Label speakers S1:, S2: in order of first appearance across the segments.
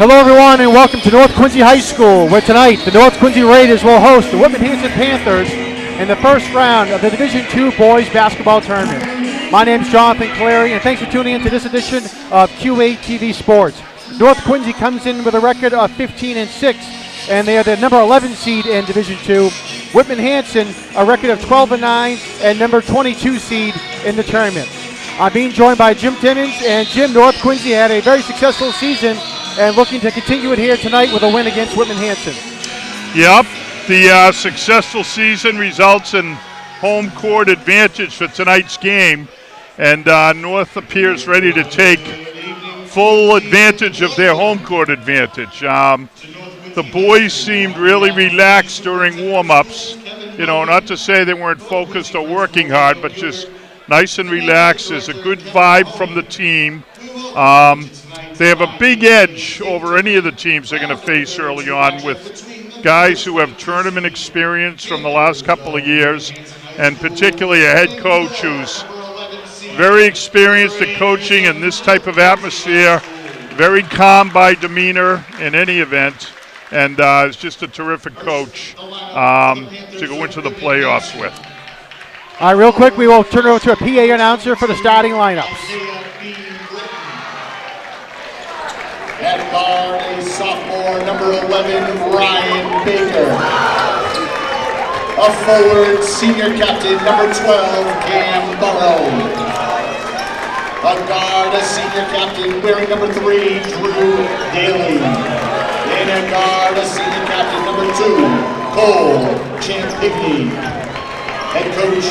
S1: Hello everyone and welcome to North Quincy High School, where tonight the North Quincy Raiders will host the Whitman-Hanson Panthers in the first round of the Division II Boys Basketball Tournament. My name is Jonathan Clary and thanks for tuning in to this edition of QATV Sports. North Quincy comes in with a record of 15-6 and they are the number 11 seed in Division II. Whitman-Hanson a record of 12-9 and number 22 seed in the tournament. I'm being joined by Jim Timmons, and Jim, North Quincy had a very successful season and looking to continue it here tonight with a win against Whitman-Hanson.
S2: Yep, the successful season results in home court advantage for tonight's game, and North appears ready to take full advantage of their home court advantage. The boys seemed really relaxed during warm-ups, not to say they weren't focused or working hard, but just nice and relaxed. There's a good vibe from the team. They have a big edge over any of the teams they're going to face early on, with guys who have tournament experience from the last couple of years, and particularly a head coach who's very experienced at coaching in this type of atmosphere, very calm by demeanor in any event, and is just a terrific coach to go into the playoffs with.
S1: All right, real quick, we will turn it over to a PA announcer for the starting lineups.
S3: At guard, a sophomore, number 11, Ryan Baker. A forward, senior captain, number 12, Cam Burrow. A guard, a senior captain, wearing number 3, Drew Daly. And a guard, a senior captain, number 2, Cole Champigny. Head coach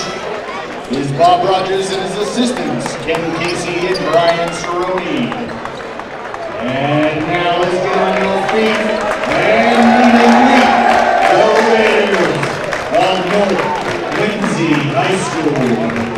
S3: is Bob Rogers and his assistants, Ken Casey and Brian Cerrone. And now let's get on your feet and meet the Raiders of North Quincy High School.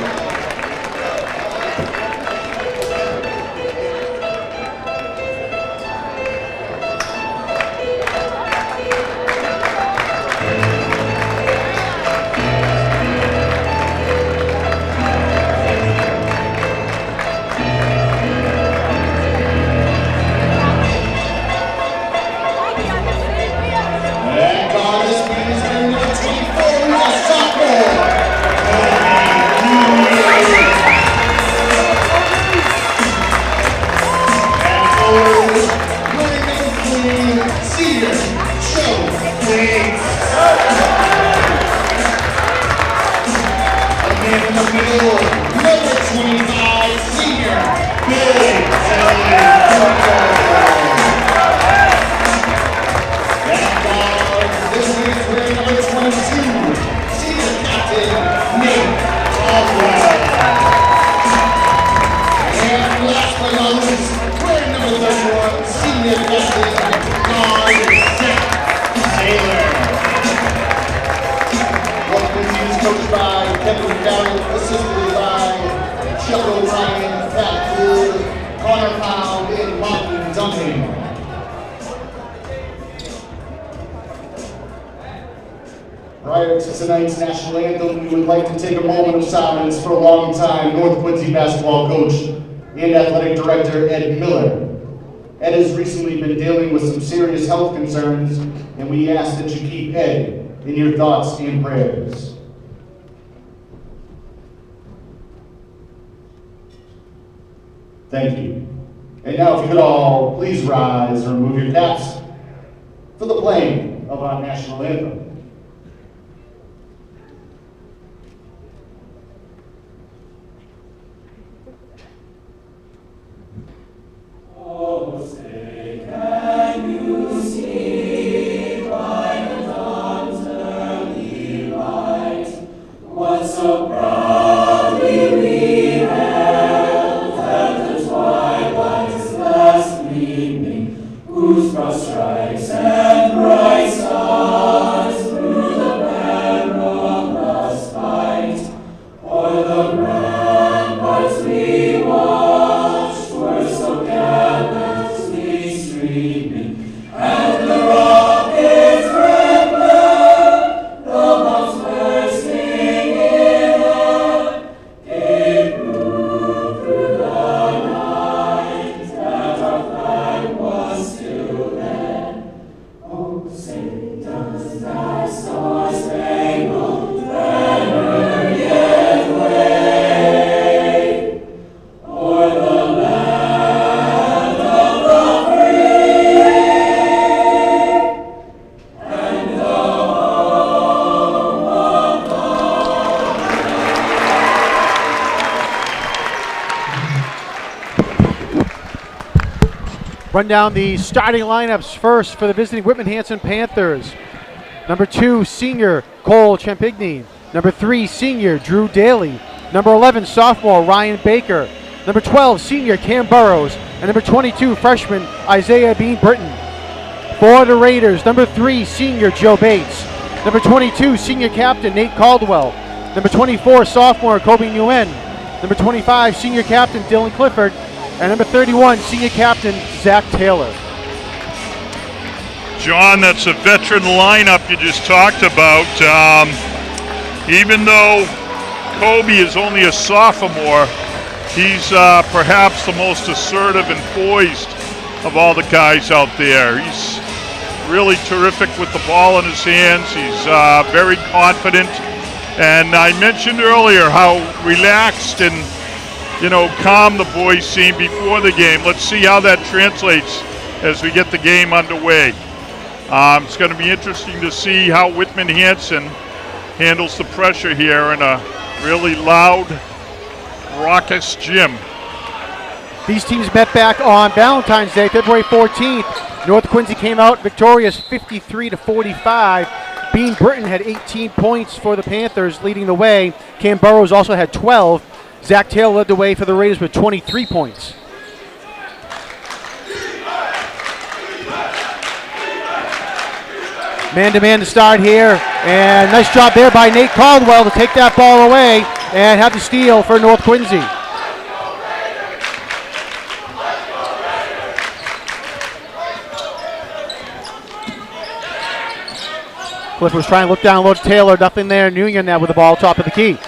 S3: Prior to tonight's national anthem, we would like to take a moment of silence for a long-time North Quincy basketball coach and athletic director Ed Miller. Ed has recently been dealing with some serious health concerns, and we ask that you keep Ed in your thoughts and prayers. Thank you. And now if you could all please rise and remove your caps for the playing of our national anthem.
S4: Oh, say, can you see by the dawn's early light what so proudly we hailed at the twilight's last gleaming, whose broad stripes and bright stars through the perilous fight o'er the ramparts we watched were so gallantly streaming, and the rockets red glare, the bombs bursting in air.
S1: Run down the starting lineups first for the visiting Whitman-Hanson Panthers. Number 2, senior Cole Champigny. Number 3, senior Drew Daly. Number 11, sophomore Ryan Baker. Number 12, senior Cam Burrows. And number 22, freshman Isaiah Bean Britton. For the Raiders, number 3, senior Joe Bates. Number 22, senior captain Nate Caldwell. Number 24, sophomore Kobe Nguyen. Number 25, senior captain Dylan Clifford. And number 31, senior captain Zach Taylor.
S2: John, that's a veteran lineup you just talked about. Even though Kobe is only a sophomore, he's perhaps the most assertive and poised of all the guys out there. He's really terrific with the ball in his hands. He's very confident. And I mentioned earlier how relaxed and calm the boys seem before the game. Let's see how that translates as we get the game underway. It's going to be interesting to see how Whitman-Hanson handles the pressure here in a really loud, raucous gym.
S1: These teams met back on Valentine's Day, February 14th. North Quincy came out victorious 53-45. Bean Britton had 18 points for the Panthers, leading the way. Cam Burrows also had 12. Zach Taylor led the way for the Raiders with 23 points. Man-to-man to start here, and nice job there by Nate Caldwell to take that ball away and have the steal for North Quincy. Cliff was trying to look down low to Taylor, nothing there. Nguyen now with the ball top of the key.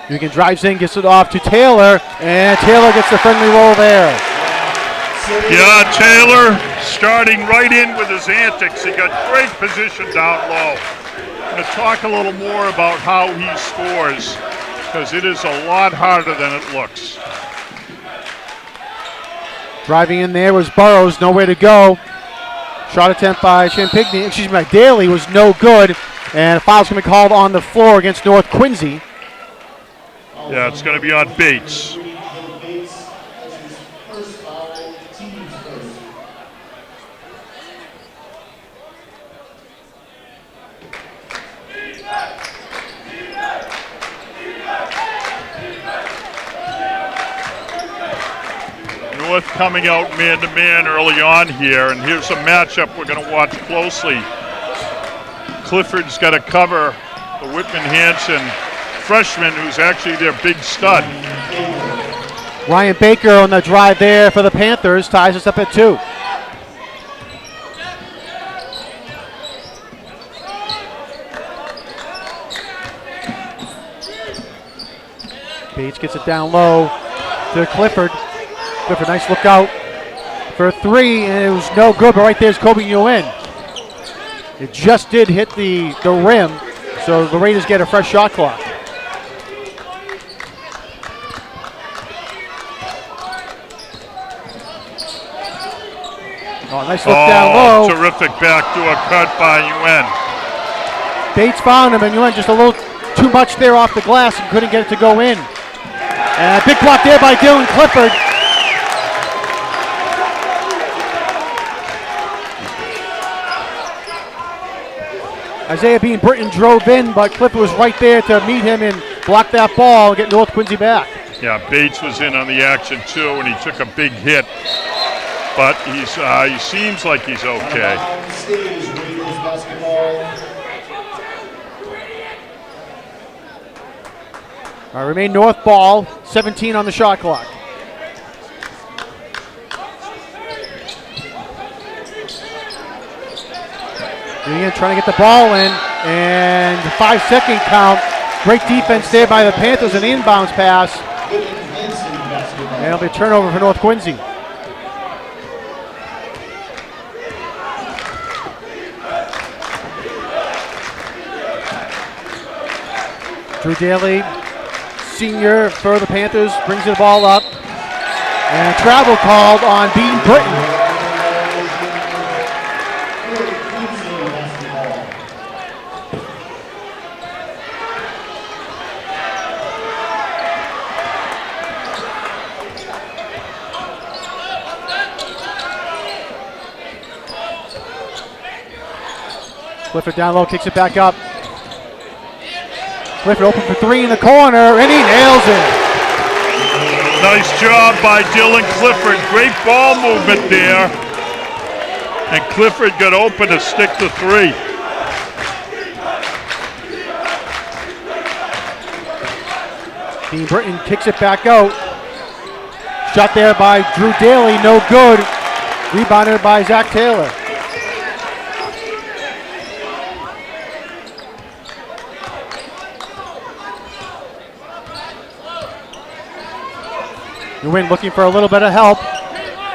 S1: Nguyen drives in, gets it off to Taylor, and Taylor gets the friendly roll there.
S2: Yeah, Taylor starting right in with his antics. He got great position down low. I'm going to talk a little more about how he scores, because it is a lot harder than it looks.
S1: Driving in there was Burrows, nowhere to go. Shot attempt by Daly was no good, and a foul's going to be called on the floor against North Quincy.
S2: Yeah, it's going to be on Bates. North coming out man-to-man early on here, and here's a matchup we're going to watch closely. Clifford's got to cover the Whitman-Hanson freshman, who's actually their big stud.
S1: Ryan Baker on the drive there for the Panthers ties us up at 2. Bates gets it down low to Clifford. Clifford, nice look out for a 3, and it was no good, but right there's Kobe Nguyen. It just did hit the rim, so the Raiders get a fresh shot clock. Oh, nice look down low.
S2: Terrific backdoor cut by Nguyen.
S1: Bates found him, and Nguyen just a little too much there off the glass and couldn't get it to go in. And a big block there by Dylan Clifford. Isaiah Bean Britton drove in, but Clifford was right there to meet him and block that ball and get North Quincy back.
S2: Yeah, Bates was in on the action too, and he took a big hit. But he seems like he's okay.
S1: All right, remain North ball, 17 on the shot clock. Again, trying to get the ball in, and the 5-second count. Great defense there by the Panthers, an inbounds pass. And it'll be a turnover for North Quincy. Drew Daly, senior for the Panthers, brings the ball up. And a travel called on Bean Britton. Clifford down low, kicks it back up. Clifford open for three in the corner, and he nails it.
S2: Nice job by Dylan Clifford. Great ball movement there. And Clifford got open to stick the three.
S1: Dean Britton kicks it back out. Shot there by Drew Daly, no good. Rebounded by Zach Taylor. New Win looking for a little bit of help.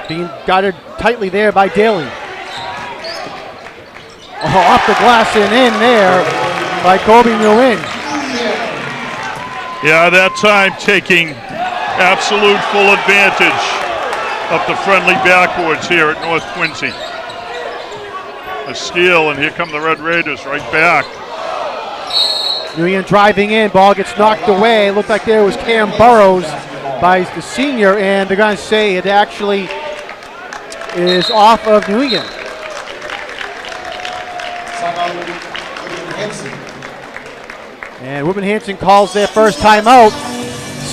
S1: Being guarded tightly there by Daly. Oh, off the glass and in there by Kobe New Win.
S2: Yeah, that time taking absolute full advantage of the friendly backboards here at North Quincy. A steal, and here come the Red Raiders right back.
S1: New Win driving in, ball gets knocked away. Looked like there was Cam Burrows by the senior, and they're going to say it actually is off of New England. And Whitman-Hanson calls their first timeout.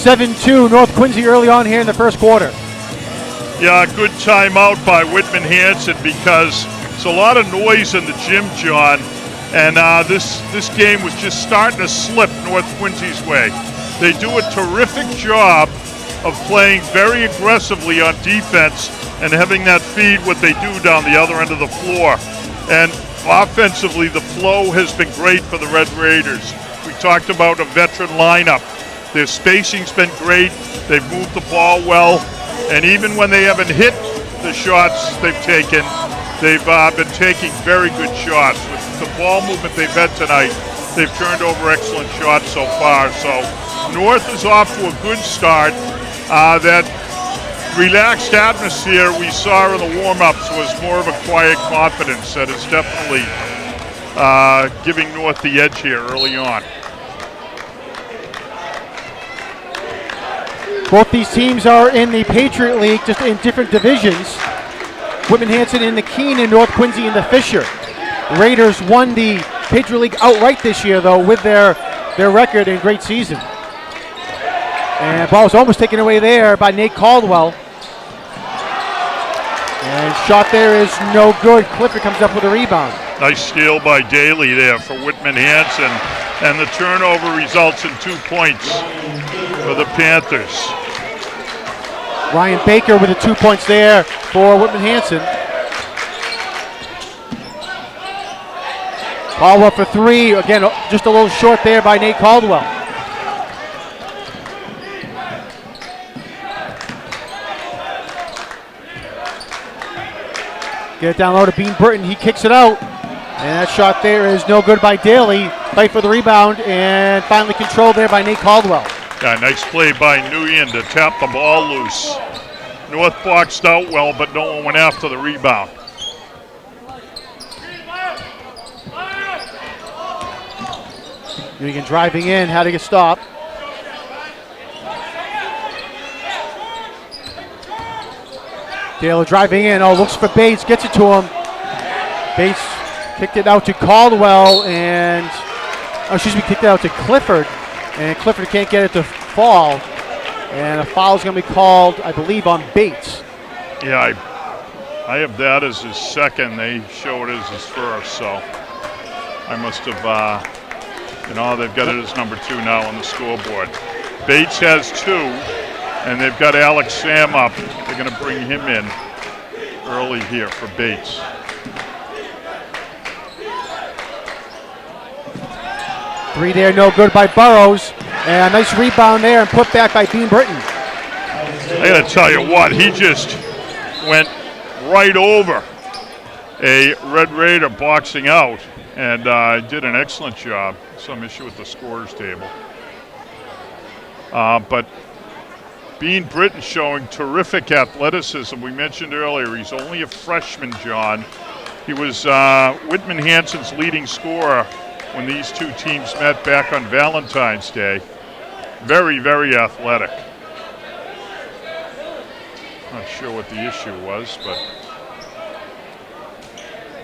S1: 7-2 North Quincy early on here in the first quarter.
S2: Yeah, good timeout by Whitman-Hanson because it's a lot of noise in the gym, John, and this game was just starting to slip North Quincy's way. They do a terrific job of playing very aggressively on defense and having that feed what they do down the other end of the floor. And offensively, the flow has been great for the Red Raiders. We talked about a veteran lineup. Their spacing's been great. They've moved the ball well. And even when they haven't hit the shots they've taken, they've been taking very good shots. With the ball movement they've had tonight, they've turned over excellent shots so far. So North is off to a good start. That relaxed atmosphere we saw in the warm-ups was more of a quiet confidence that is definitely giving North the edge here early on.
S1: Both these teams are in the Patriot League, just in different divisions. Whitman-Hanson in the Keene and North Quincy in the Fisher. The Raiders won the Patriot League outright this year, though, with their record and great season. And ball was almost taken away there by Nate Caldwell. And shot there is no good. Clifford comes up with a rebound.
S2: Nice steal by Daly there for Whitman-Hanson. And the turnover results in 2 points for the Panthers.
S1: Ryan Baker with the 2 points there for Whitman-Hanson. Caldwell for three. Again, just a little short there by Nate Caldwell. Get it down low to Bean Britton. He kicks it out. And that shot there is no good by Daly. Fight for the rebound and finally controlled there by Nate Caldwell.
S2: Yeah, nice play by Nguyen to tap the ball loose. North boxed out well, but no one went after the rebound.
S1: Nguyen driving in, had to get stopped. Taylor driving in, looks for Bates, gets it to him. Bates kicked it out to Caldwell and, kicked it out to Clifford. And Clifford can't get it to fall. And a foul is going to be called, I believe, on Bates.
S2: Yeah, I have that as his second. They show it as his first, so I must have, they've got it as number 2 now on the scoreboard. Bates has 2. And they've got Alex Sam up. They're going to bring him in early here for Bates.
S1: Three there, no good by Burrows. And a nice rebound there and put back by Bean Britton.
S2: I got to tell you what, he just went right over a Red Raider boxing out and did an excellent job. Some issue with the scorers table. But Bean Britton showing terrific athleticism. We mentioned earlier he's only a freshman, John. He was Whitman-Hanson's leading scorer when these two teams met back on Valentine's Day. Very, very athletic. Not sure what the issue was, but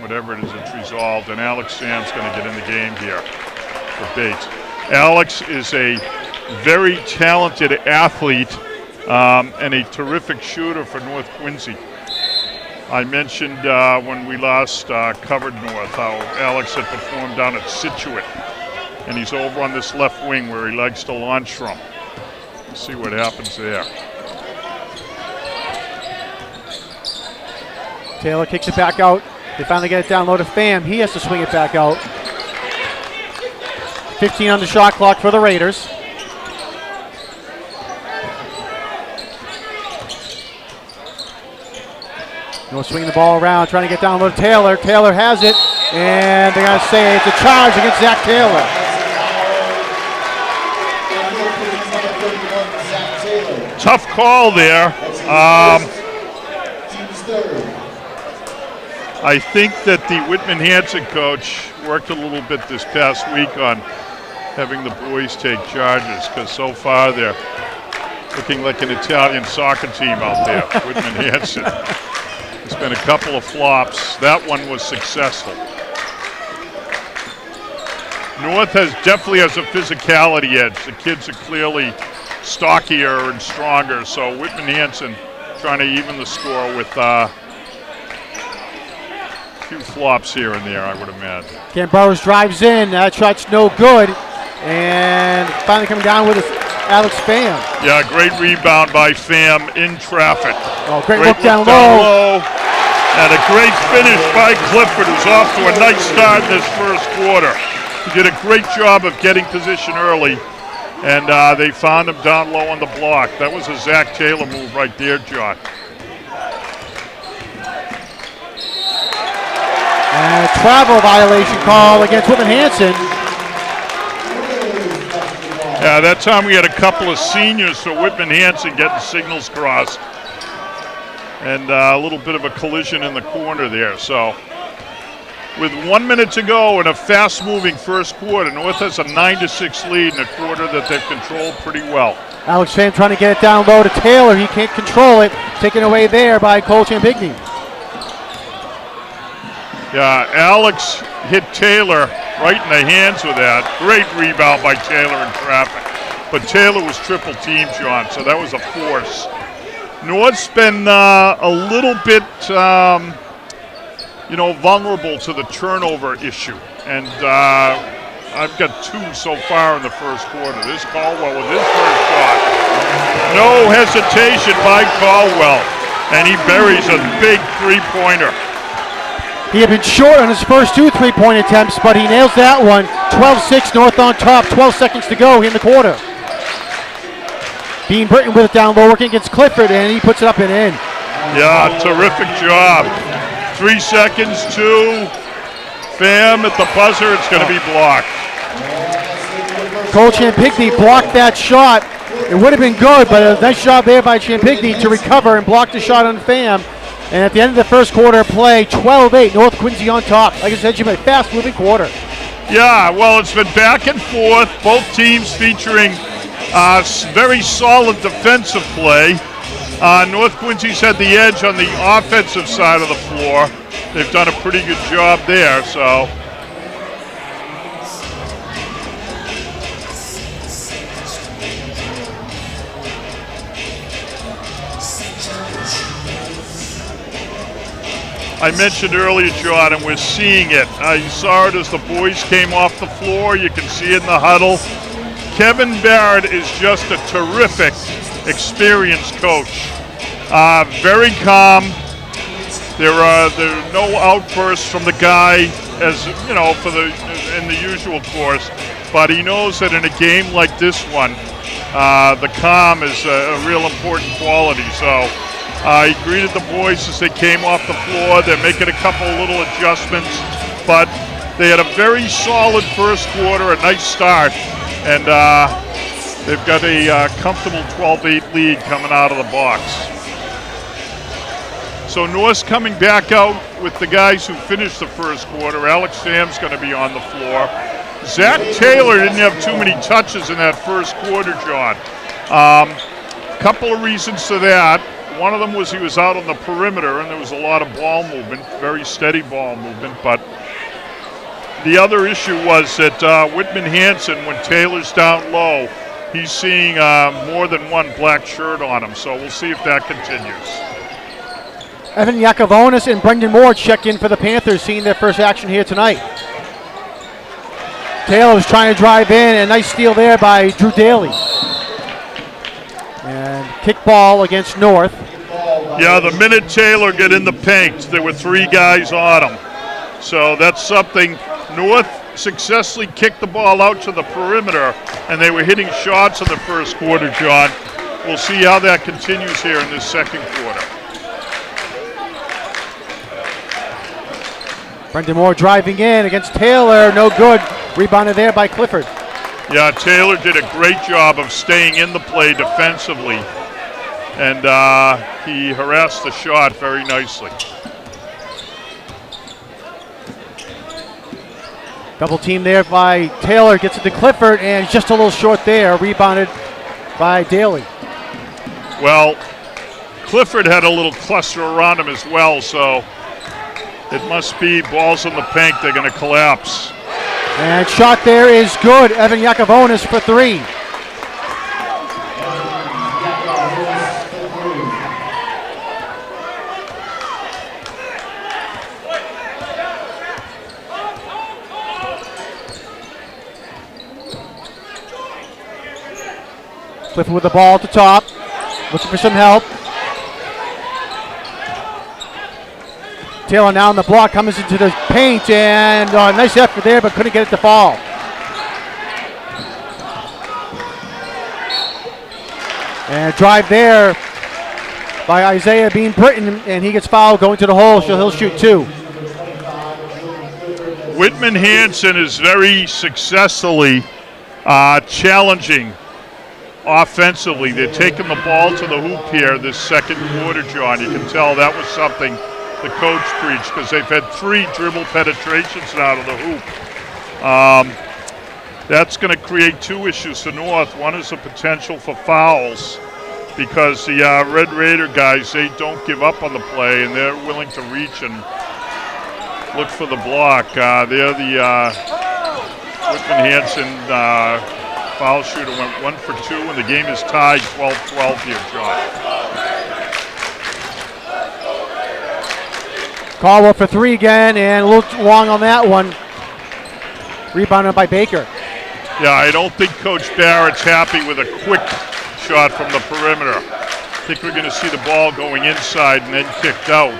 S2: whatever it is, it's resolved, and Alex Sam's going to get in the game here for Bates. Alex is a very talented athlete and a terrific shooter for North Quincy. I mentioned when we last covered North how Alex had performed down at Situate, and he's over on this left wing where he likes to launch from. Let's see what happens there.
S1: Taylor kicks it back out. They finally get it down low to Pham. He has to swing it back out. 15 on the shot clock for the Raiders. North swinging the ball around, trying to get down low to Taylor. Taylor has it, and they got to say it's a charge against Zach Taylor.
S2: Tough call there. I think that the Whitman-Hanson coach worked a little bit this past week on having the boys take charges, because so far they're looking like an Italian soccer team out there, Whitman-Hanson. There's been a couple of flops. That one was successful. North definitely has a physicality edge. The kids are clearly stockier and stronger, so Whitman-Hanson trying to even the score with a few flops here and there, I would imagine.
S1: Cam Burrows drives in. That shot's no good. And finally coming down with Alex Pham.
S2: Yeah, great rebound by Pham in traffic.
S1: Oh, great look down low.
S2: And a great finish by Clifford, who's off to a nice start in this first quarter. He did a great job of getting position early, and they found him down low on the block. That was a Zach Taylor move right there, John.
S1: And a travel violation call against Whitman-Hanson.
S2: Yeah, that time we had a couple of seniors for Whitman-Hanson getting signals crossed. And a little bit of a collision in the corner there. So with 1 minute to go in a fast-moving first quarter, North has a 9-6 lead in a quarter that they've controlled pretty well.
S1: Alex Pham trying to get it down low to Taylor. He can't control it. Taken away there by Cole Champigny.
S2: Yeah, Alex hit Taylor right in the hands with that. Great rebound by Taylor in traffic. But Taylor was triple teamed, John, so that was a force. North's been a little bit, vulnerable to the turnover issue. And I've got 2 so far in the first quarter. This Caldwell with his first shot. No hesitation by Caldwell. And he buries a big three-pointer.
S1: He had been short on his first 2 3-point attempts, but he nails that one. 12-6, North on top. 12 seconds to go in the quarter. Dean Britton with it down low, working against Clifford, and he puts it up and in.
S2: Yeah, terrific job. 3 seconds, 2. Pham at the buzzer, it's going to be blocked.
S1: Cole Champigny blocked that shot. It would have been good, but a nice job there by Champigny to recover and block the shot on Pham. And at the end of the first quarter of play, 12-8, North Quincy on top. Like I said, Jim, a fast-moving quarter.
S2: Yeah, well, it's been back and forth. Both teams featuring very solid defensive play. North Quincy's had the edge on the offensive side of the floor. They've done a pretty good job there, so. I mentioned earlier, John, and we're seeing it. You saw it as the boys came off the floor. You can see it in the huddle. Kevin Barrett is just a terrific, experienced coach. Very calm. There are no outbursts from the guy, as you know, in the usual course. But he knows that in a game like this one, the calm is a real important quality. So. He greeted the boys as they came off the floor. They're making a couple little adjustments, but they had a very solid first quarter, a nice start, and they've got a comfortable 12-8 lead coming out of the box. So North's coming back out with the guys who finished the first quarter. Alex Pham's going to be on the floor. Zach Taylor didn't have too many touches in that first quarter, John. Couple of reasons to that. One of them was he was out on the perimeter, and there was a lot of ball movement, very steady ball movement. But the other issue was that Whitman-Hanson, when Taylor's down low, he's seeing more than one black shirt on him. So we'll see if that continues.
S1: Evan Yakovonis and Brendan Moore check in for the Panthers, seeing their first action here tonight. Taylor was trying to drive in, and a nice steal there by Drew Daly. And kick ball against North.
S2: Yeah, the minute Taylor got in the paint, there were 3 guys on him. So that's something. North successfully kicked the ball out to the perimeter, and they were hitting shots in the first quarter, John. We'll see how that continues here in this second quarter.
S1: Brendan Moore driving in against Taylor, no good. Rebounded there by Clifford.
S2: Yeah, Taylor did a great job of staying in the play defensively, and he harassed the shot very nicely.
S1: Double team there by Taylor, gets it to Clifford, and just a little short there, rebounded by Daly.
S2: Well, Clifford had a little cluster around him as well, so it must be balls in the paint, they're going to collapse.
S1: And shot there is good. Evan Yakovonis for 3. Clifford with the ball at the top, looking for some help. Taylor now on the block, comes into the paint, and nice effort there, but couldn't get it to fall. And drive there by Isaiah Bean Britton, and he gets fouled going to the hole, so he'll shoot 2.
S2: Whitman-Hanson is very successfully challenging offensively. They're taking the ball to the hoop here this second quarter, John. You can tell that was something the coach preached, because they've had 3 dribble penetrations now to the hoop. That's going to create 2 issues for North. One is the potential for fouls, because the Red Raider guys, they don't give up on the play, and they're willing to reach and look for the block. They're the Whitman-Hanson foul shooter went 1 for 2, and the game is tied 12-12 here, John.
S1: Caldwell for 3 again, and a little long on that one. Rebounded by Baker.
S2: Yeah, I don't think Coach Barrett's happy with a quick shot from the perimeter. I think we're going to see the ball going inside and then kicked out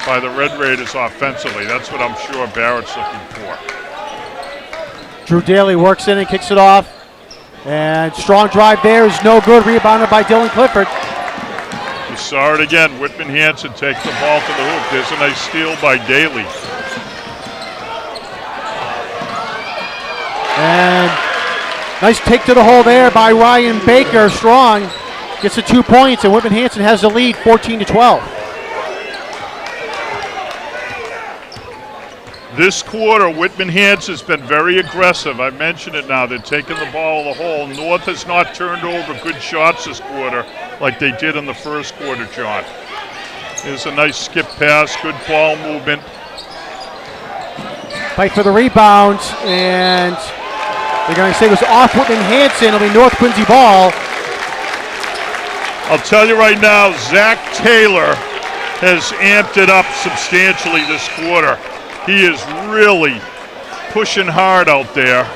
S2: by the Red Raiders offensively. That's what I'm sure Barrett's looking for.
S1: Drew Daly works in and kicks it off. And strong drive there is no good. Rebounded by Dylan Clifford.
S2: You saw it again. Whitman-Hanson takes the ball to the hoop. There's a nice steal by Daly.
S1: And nice take to the hole there by Ryan Baker. Strong gets the 2 points, and Whitman-Hanson has the lead 14-12.
S2: This quarter, Whitman-Hanson's been very aggressive. I mentioned it now. They're taking the ball in the hole. North has not turned over good shots this quarter like they did in the first quarter, John. There's a nice skip pass, good ball movement.
S1: Fight for the rebound, and they're going to say it was off Whitman-Hanson. It'll be North Quincy ball.
S2: I'll tell you right now, Zach Taylor has amped it up substantially this quarter. He is really pushing hard out there.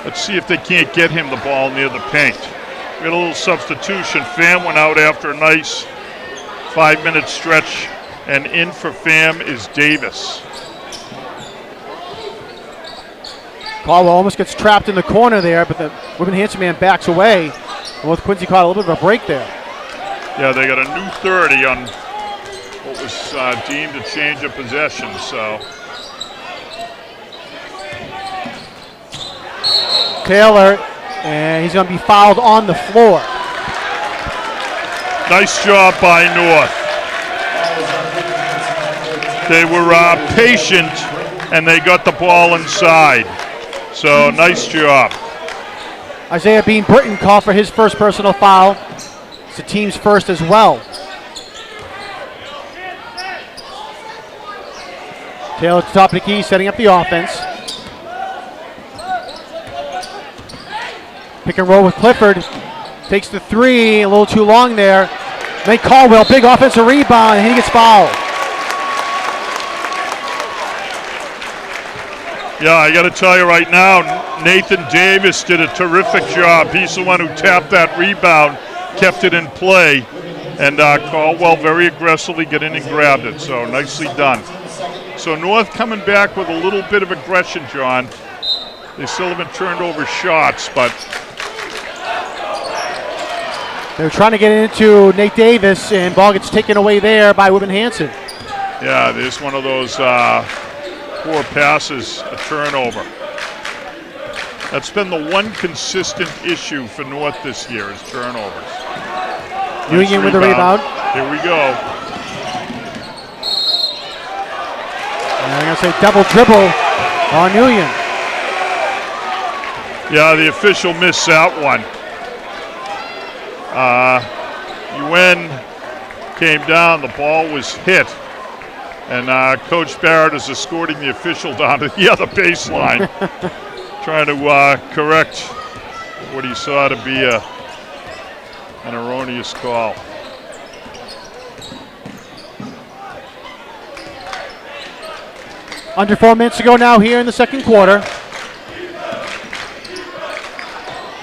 S2: Let's see if they can't get him the ball near the paint. We had a little substitution. Pham went out after a nice 5-minute stretch, and in for Pham is Davis.
S1: Caldwell almost gets trapped in the corner there, but the Whitman-Hanson man backs away. North Quincy caught a little bit of a break there.
S2: Yeah, they got a new 30 on what was deemed a change of possession, so.
S1: Taylor, and he's going to be fouled on the floor.
S2: Nice job by North. They were patient, and they got the ball inside. So nice job.
S1: Isaiah Bean Britton called for his first personal foul. It's the team's first as well. Taylor at the top of the key, setting up the offense. Pick and roll with Clifford. Takes the three, a little too long there. Nate Caldwell, big offensive rebound, and he gets fouled.
S2: Yeah, I got to tell you right now, Nathan Davis did a terrific job. He's the one who tapped that rebound, kept it in play, and Caldwell very aggressively got in and grabbed it, so nicely done. So North coming back with a little bit of aggression, John. They still haven't turned over shots, but
S1: they're trying to get into Nate Davis, and ball gets taken away there by Whitman-Hanson.
S2: yeah, there's one of those poor passes, a turnover. That's been the one consistent issue for North this year is turnovers.
S1: Union with the rebound.
S2: Here we go.
S1: And I'm going to say double dribble on Union.
S2: Yeah, the official missed that one. UN came down, the ball was hit, and Coach Barrett is escorting the official down to the other baseline, trying to correct what he saw to be an erroneous call.
S1: Under 4 minutes to go now here in the second quarter.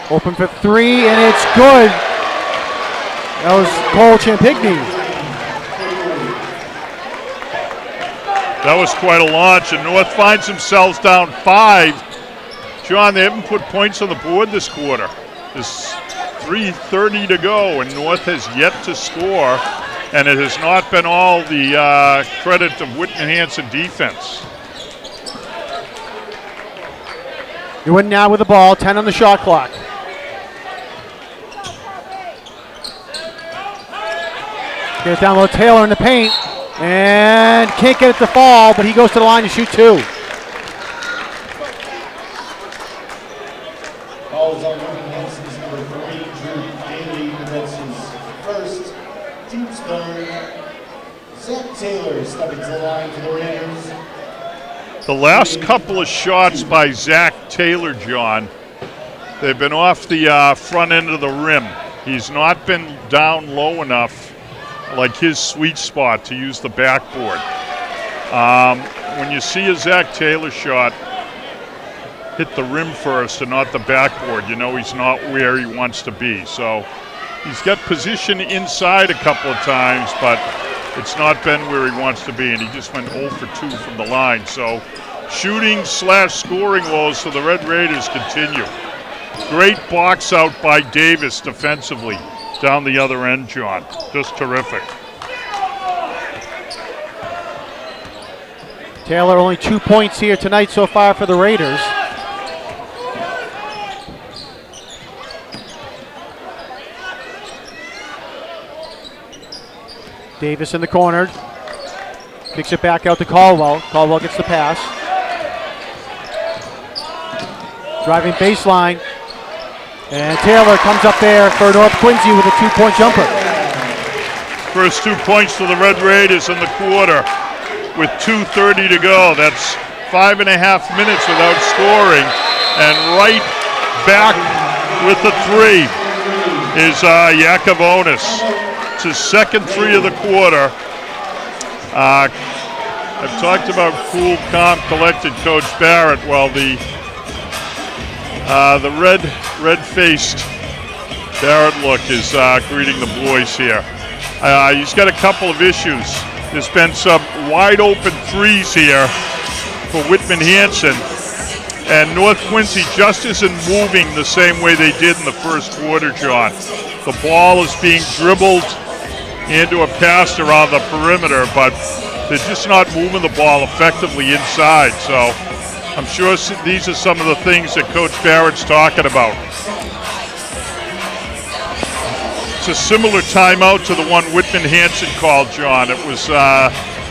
S1: Open for three, and it's good. That was Cole Champigny.
S2: That was quite a launch, and North finds themselves down 5. John, they haven't put points on the board this quarter. There's 3:30 to go, and North has yet to score, and it has not been all the credit of Whitman-Hanson defense.
S1: You win now with the ball, 10 on the shot clock. Get it down low, Taylor in the paint, and can't get it to fall, but he goes to the line to shoot two.
S3: Calls on Whitman-Hanson's number 3, Drew Daly. That's his first, team's third. Zach Taylor stepping to the line for the Raiders.
S2: The last couple of shots by Zach Taylor, John, they've been off the front end of the rim. He's not been down low enough, like his sweet spot, to use the backboard. When you see a Zach Taylor shot hit the rim first and not the backboard, you know he's not where he wants to be. So he's got position inside a couple of times, but it's not been where he wants to be, and he just went 0 for 2 from the line. So shooting/scoring woes for the Red Raiders continue. Great box out by Davis defensively down the other end, John. Just terrific.
S1: Taylor only 2 points here tonight so far for the Raiders. Davis in the corner. Kicks it back out to Caldwell. Caldwell gets the pass. Driving baseline. And Taylor comes up there for North Quincy with a 2-point jumper.
S2: First 2 points for the Red Raiders in the quarter with 2:30 to go. That's 5.5 minutes without scoring. And right back with the 3 is Yakovonis. It's his second 3 of the quarter. I've talked about cool, calm, collected Coach Barrett. Well, the red-faced Barrett look is greeting the boys here. He's got a couple of issues. There's been some wide-open threes here for Whitman-Hanson, and North Quincy just isn't moving the same way they did in the first quarter, John. The ball is being dribbled into a pass around the perimeter, but they're just not moving the ball effectively inside. So I'm sure these are some of the things that Coach Barrett's talking about. It's a similar timeout to the one Whitman-Hanson called, John. It was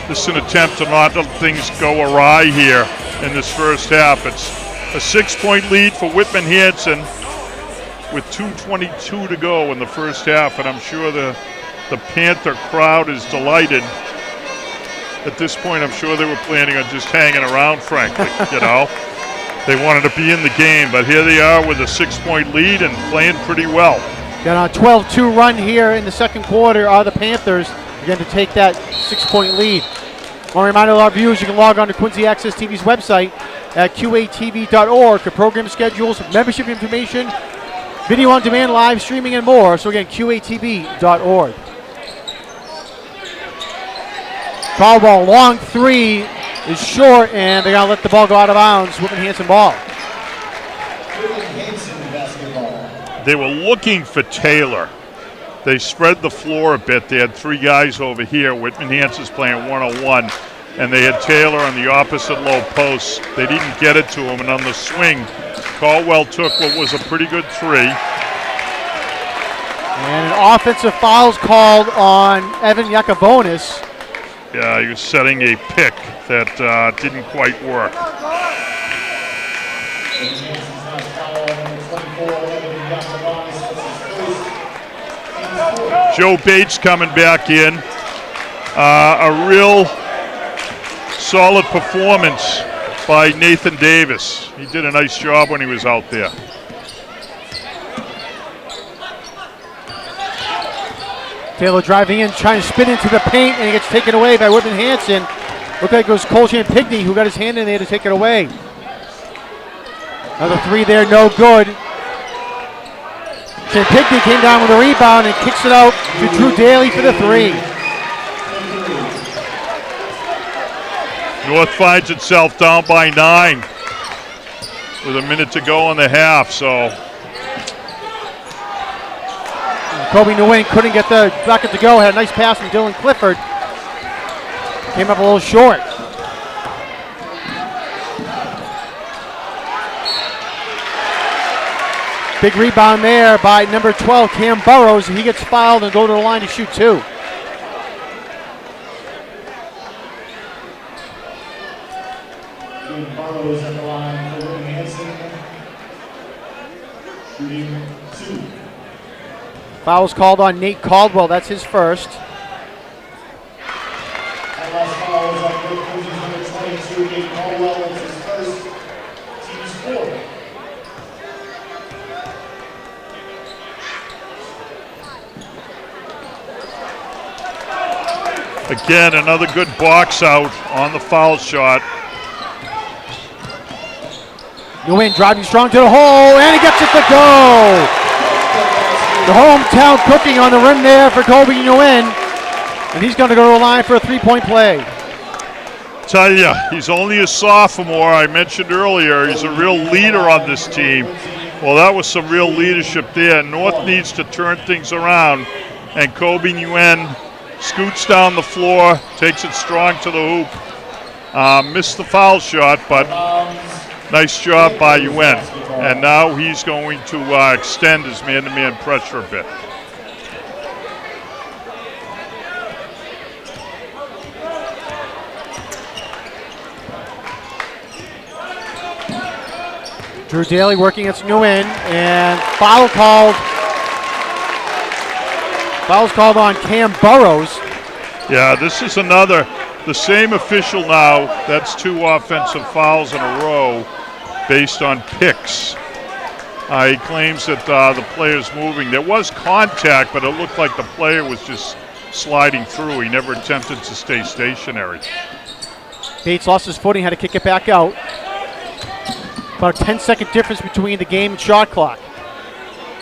S2: just an attempt to not let things go awry here in this first half. It's a 6-point lead for Whitman-Hanson. with 2:22 to go in the first half, and I'm sure the Panther crowd is delighted. At this point, I'm sure they were planning on just hanging around, frankly, you know. They wanted to be in the game, but here they are with a 6-point lead and playing pretty well.
S1: Got a 12-2 run here in the second quarter are the Panthers, again, to take that 6-point lead. I want to remind all our viewers you can log on to Quincy Access TV's website at QATV.org for program schedules, membership information, video on demand, live streaming, and more. So again, QATV.org. Caldwell, long three is short, and they're going to let the ball go out of bounds. Whitman-Hanson ball.
S3: Whitman-Hanson basketball.
S2: They were looking for Taylor. They spread the floor a bit. They had 3 guys over here. Whitman-Hanson's playing 1-on-1, and they had Taylor on the opposite low post. They didn't get it to him, and on the swing, Caldwell took what was a pretty good 3.
S1: And an offensive foul is called on Evan Yakovonis.
S2: Yeah, he was setting a pick that didn't quite work. Joe Bates coming back in. A real solid performance by Nathan Davis. He did a nice job when he was out there.
S1: Taylor driving in, trying to spin into the paint, and he gets taken away by Whitman-Hanson. Looked like it was Colchan Pigney who got his hand in there to take it away. Another 3 there, no good. Pigney came down with a rebound and kicks it out to Drew Daly for the 3.
S2: North finds itself down by 9 with a minute to go in the half, so
S1: Kobe Nguyen couldn't get the bucket to go. Had a nice pass from Dylan Clifford. Came up a little short. Big rebound there by number 12, Cam Burrows. He gets fouled and go to the line to shoot 2.
S3: Cam Burrows at the line for Whitman-Hanson. Shooting 2.
S1: Foul's called on Nate Caldwell. That's his first.
S3: That last foul was on North Quincy's number 22, Nate Caldwell. That's his first. Team's 4.
S2: again, another good box out on the foul shot.
S1: Nguyen driving strong to the hole, and he gets it to go. The hometown cooking on the rim there for Kobe Nguyen, and he's going to go to the line for a three-point play.
S2: Tell you, he's only a sophomore. I mentioned earlier, he's a real leader on this team. Well, that was some real leadership there. North needs to turn things around, and Kobe Nguyen scoots down the floor, takes it strong to the hoop. Missed the foul shot, but nice job by Nguyen. And now he's going to extend his man-to-man pressure a bit.
S1: Drew Daly working against Nguyen, and foul's called on Cam Burrows.
S2: Yeah, this is the same official now. That's 2 offensive fouls in a row based on picks. He claims that the player's moving. There was contact, but it looked like the player was just sliding through. He never attempted to stay stationary.
S1: Bates lost his footing, had to kick it back out. About a 10-second difference between the game and shot clock.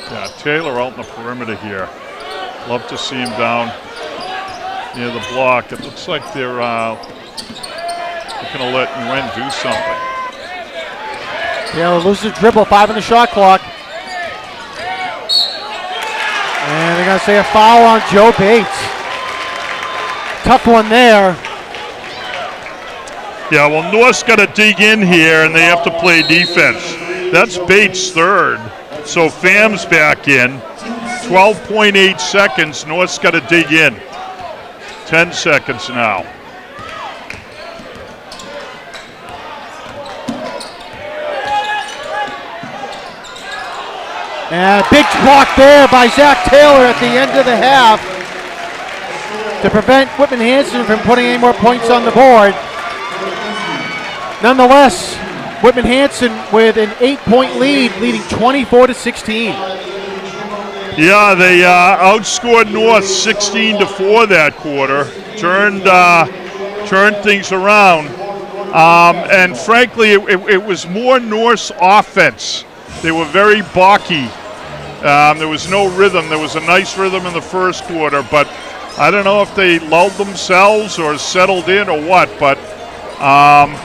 S2: Yeah, Taylor out in the perimeter here. Love to see him down near the block. It looks like they're going to let Nguyen do something.
S1: Taylor loses the dribble, 5 on the shot clock. And they're going to say a foul on Joe Bates. Tough one there.
S2: Yeah, well, North's got to dig in here, and they have to play defense. That's Bates' third. So Pham's back in. 12.8 seconds. North's got to dig in. 10 seconds now.
S1: And a big block there by Zach Taylor at the end of the half to prevent Whitman-Hanson from putting any more points on the board. Nonetheless, Whitman-Hanson with an 8-point lead, leading 24-16.
S2: Yeah, they outscored North 16-4 that quarter. Turned things around. And frankly, it was more North's offense. They were very balky. There was no rhythm. There was a nice rhythm in the first quarter, but I don't know if they lulled themselves or settled in or what, but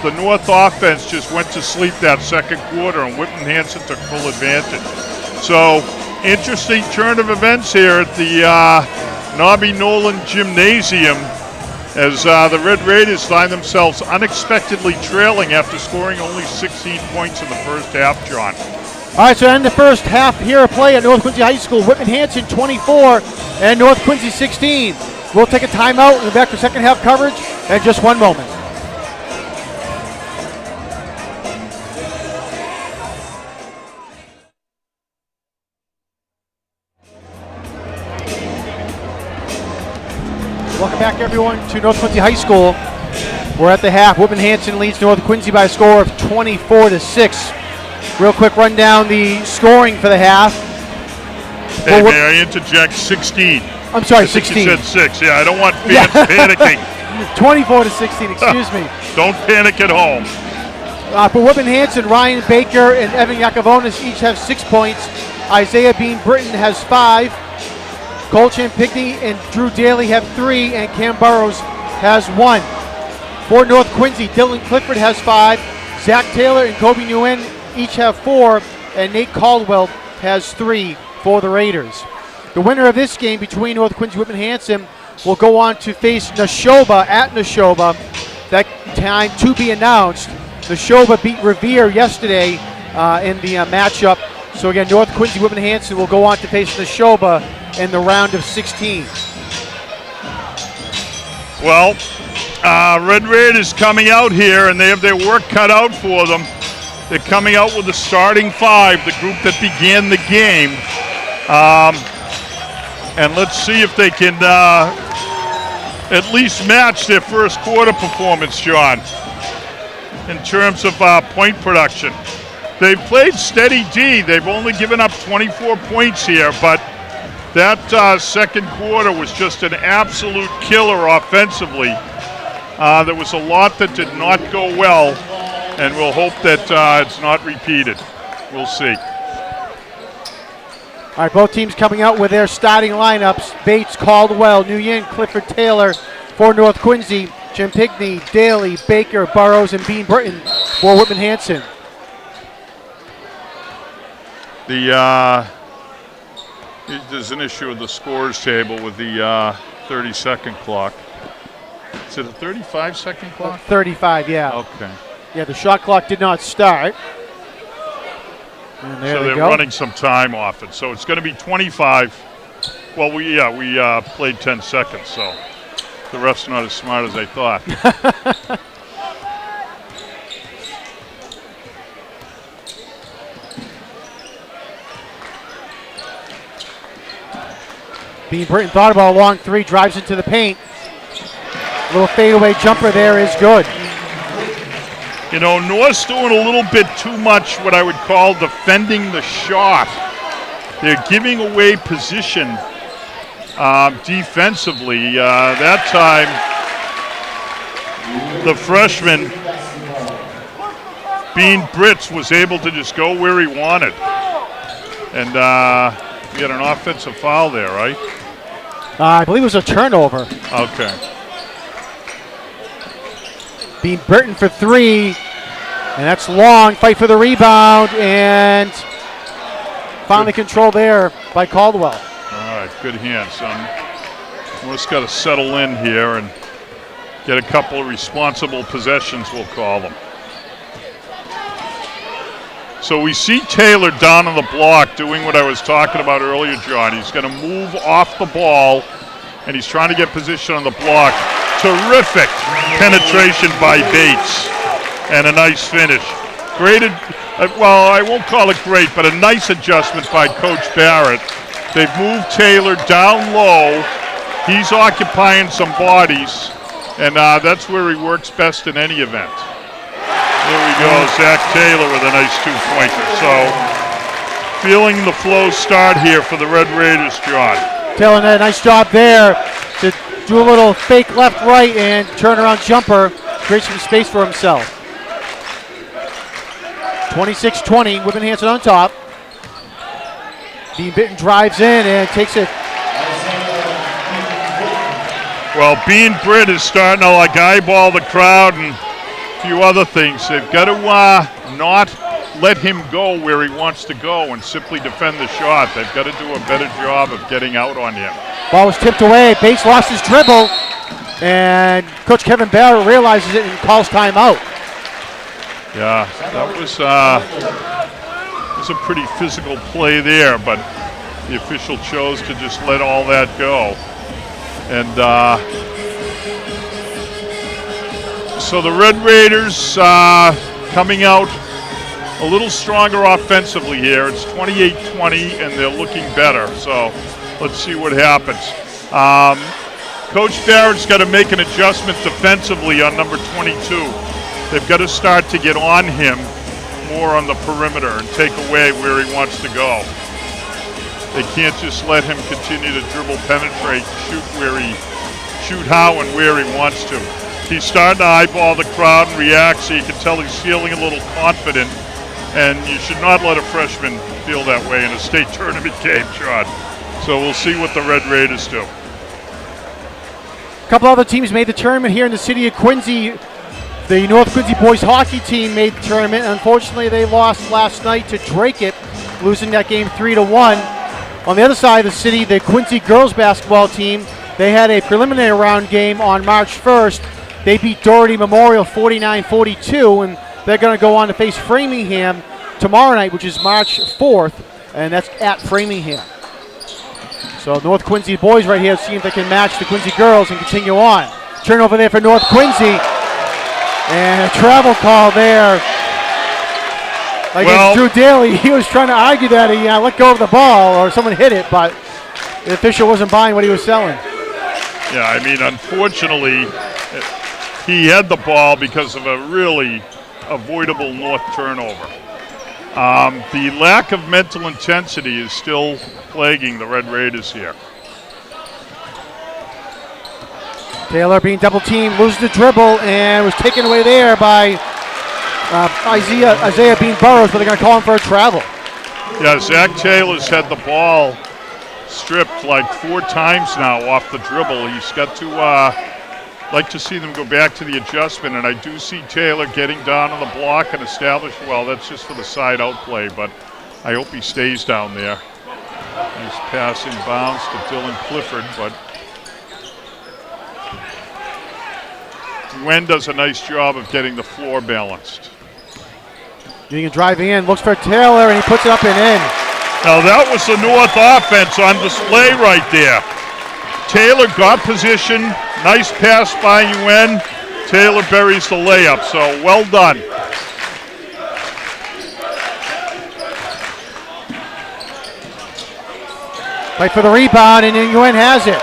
S2: the North offense just went to sleep that second quarter, and Whitman-Hanson took full advantage. So, interesting turn of events here at the Nobby Nolan Gymnasium as the Red Raiders find themselves unexpectedly trailing after scoring only 16 points in the first half, John.
S1: All right, so in the first half here of play at North Quincy High School, Whitman-Hanson 24 and North Quincy 16. We'll take a timeout and back to second half coverage in just one moment. Welcome back, everyone, to North Quincy High School. We're at the half. Whitman-Hanson leads North Quincy by a score of 24-6. Real quick rundown the scoring for the half.
S2: Hey, may I interject? 16.
S1: I'm sorry,
S2: I think
S1: 16.
S2: You said 6. Yeah, I don't want fans panicking.
S1: 24-16, excuse me.
S2: Don't panic at home.
S1: For Whitman-Hanson, Ryan Baker and Evan Yakovonis each have 6 points. Isaiah Bean Britton has 5. Cole Champigny and Drew Daly have 3, and Cam Burrows has 1. For North Quincy, Dylan Clifford has 5. Zach Taylor and Kobe Nguyen each have 4, and Nate Caldwell has 3 for the Raiders. The winner of this game between North Quincy and Whitman-Hanson will go on to face Neshoba at Neshoba. That time to be announced. Neshoba beat Revere yesterday in the matchup. So again, North Quincy Whitman-Hanson will go on to face Neshoba in the round of 16.
S2: Well, Red Raiders coming out here, and they have their work cut out for them. They're coming out with the starting 5, the group that began the game. And let's see if they can at least match their first quarter performance, John, in terms of point production. They've played steady D. They've only given up 24 points here, but that second quarter was just an absolute killer offensively. There was a lot that did not go well, and we'll hope that it's not repeated. We'll see.
S1: All right, both teams coming out with their starting lineups. Bates, Caldwell, Nguyen, Clifford, Taylor for North Quincy. Champigny, Daly, Baker, Burrows, and Bean Britton for Whitman-Hanson.
S2: There's an issue with the scores table with the 30-second clock. Is it a 35-second clock?
S1: 35, yeah.
S2: Okay.
S1: Yeah, the shot clock did not start. And there
S2: so
S1: they
S2: they're
S1: go.
S2: running some time off it. So it's going to be 25. Well, we played 10 seconds, so the ref's not as smart as I thought.
S1: Bean Britton thought about a long 3, drives into the paint. Little fadeaway jumper there is good.
S2: You know, North's doing a little bit too much what I would call defending the shot. They're giving away position defensively. That time, the freshman, Bean Britz, was able to just go where he wanted. And we had an offensive foul there, right?
S1: I believe it was a turnover.
S2: Okay.
S1: Bean Britton for 3, and that's long. Fight for the rebound, and finally controlled there by Caldwell.
S2: All right, good hands. North's got to settle in here and get a couple of responsible possessions, we'll call them. So we see Taylor down on the block doing what I was talking about earlier, John. He's going to move off the ball, and he's trying to get position on the block. Terrific penetration by Bates, and a nice finish. well, I won't call it great, but a nice adjustment by Coach Barrett. They've moved Taylor down low. He's occupying some bodies, and that's where he works best in any event. There we go, Zach Taylor with a nice two-pointer. So, feeling the flow start here for the Red Raiders, John.
S1: Taylor did a nice job there to do a little fake left-right and turn-around jumper, create some space for himself. 26-20, Whitman-Hanson on top. Dean Bitton drives in and takes it.
S2: Well, Bean Britt is starting to like eyeball the crowd and a few other things. They've got to not let him go where he wants to go and simply defend the shot. They've got to do a better job of getting out on him.
S1: Ball was tipped away. Bates lost his dribble, and Coach Kevin Barrett realizes it and calls timeout.
S2: Yeah, that was a pretty physical play there, but the official chose to just let all that go. And so the Red Raiders coming out a little stronger offensively here. It's 28-20, and they're looking better. So let's see what happens. Coach Barrett's got to make an adjustment defensively on number 22. They've got to start to get on him more on the perimeter and take away where he wants to go. They can't just let him continue to dribble, penetrate, shoot how and where he wants to. He's starting to eyeball the crowd and react, so you can tell he's feeling a little confident. And you should not let a freshman feel that way in a state tournament game, John. So we'll see what the Red Raiders do.
S1: A couple other teams made the tournament here in the city of Quincy. The North Quincy boys hockey team made the tournament. Unfortunately, they lost last night to Drake, losing that game 3-1. On the other side of the city, the Quincy girls basketball team, they had a preliminary round game on March 1st. They beat Doherty Memorial 49-42, and they're going to go on to face Framingham tomorrow night, which is March 4th, and that's at Framingham. So North Quincy boys right here, see if they can match the Quincy girls and continue on. Turnover there for North Quincy. And a travel call there against Drew Daly. He was trying to argue that he let go of the ball or someone hit it, but the official wasn't buying what he was selling.
S2: Yeah, I mean, unfortunately, he had the ball because of a really avoidable North turnover. The lack of mental intensity is still plaguing the Red Raiders here.
S1: Taylor being double teamed, loses the dribble, and was taken away there by Isaiah Bean Burrows, but they're going to call him for a travel.
S2: Yeah, Zach Taylor's had the ball stripped like 4 times now off the dribble. He's got to like to see them go back to the adjustment, and I do see Taylor getting down on the block and establish, well, that's just for the side out play, but I hope he stays down there. Nice pass inbounds to Dylan Clifford, but Gwen does a nice job of getting the floor balanced.
S1: Getting a driving in, looks for Taylor, and he puts it up and in.
S2: Now that was the North offense on display right there. Taylor got position, nice pass by Yuen. Taylor buries the layup, so well done.
S1: Fight for the rebound, and Yuen has it.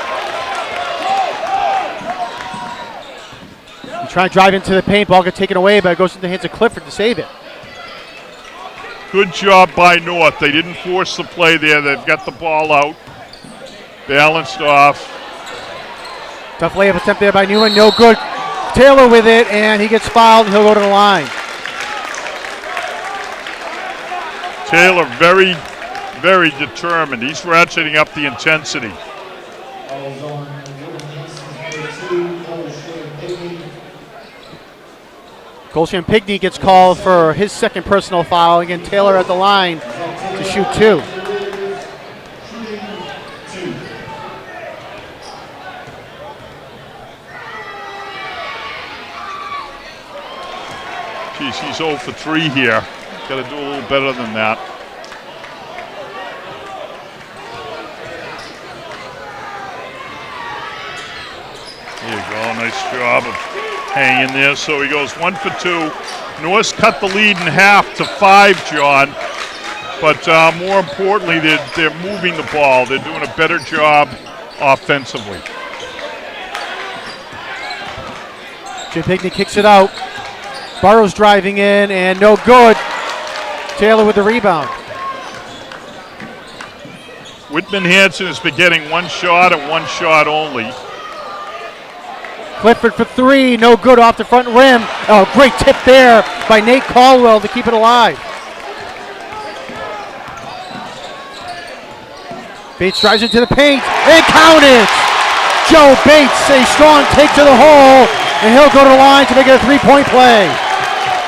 S1: Trying to drive into the paint, ball gets taken away, but it goes into the hands of Clifford to save it.
S2: Good job by North. They didn't force the play there. They've got the ball out, balanced off.
S1: Tough layup attempt there by Newman, no good. Taylor with it, and he gets fouled, and he'll go to the line.
S2: Taylor very, very determined. He's ratcheting up the intensity.
S1: Colshan Pigney gets called for his second personal foul. Again, Taylor at the line to shoot 2.
S2: Geez, he's 0 for 3 here. Got to do a little better than that. There you go. nice job of hanging there. So he goes 1 for 2. North's cut the lead in half to 5, John. But more importantly, they're moving the ball. They're doing a better job offensively.
S1: Jim Pinkney kicks it out. Burrows driving in and no good. Taylor with the rebound.
S2: Whitman-Hanson has been getting one shot and one shot only.
S1: Clifford for 3, no good off the front rim. Oh, great tip there by Nate Caldwell to keep it alive. Bates drives into the paint and counted. Joe Bates, a strong take to the hole, and he'll go to the line to make it a 3-point play.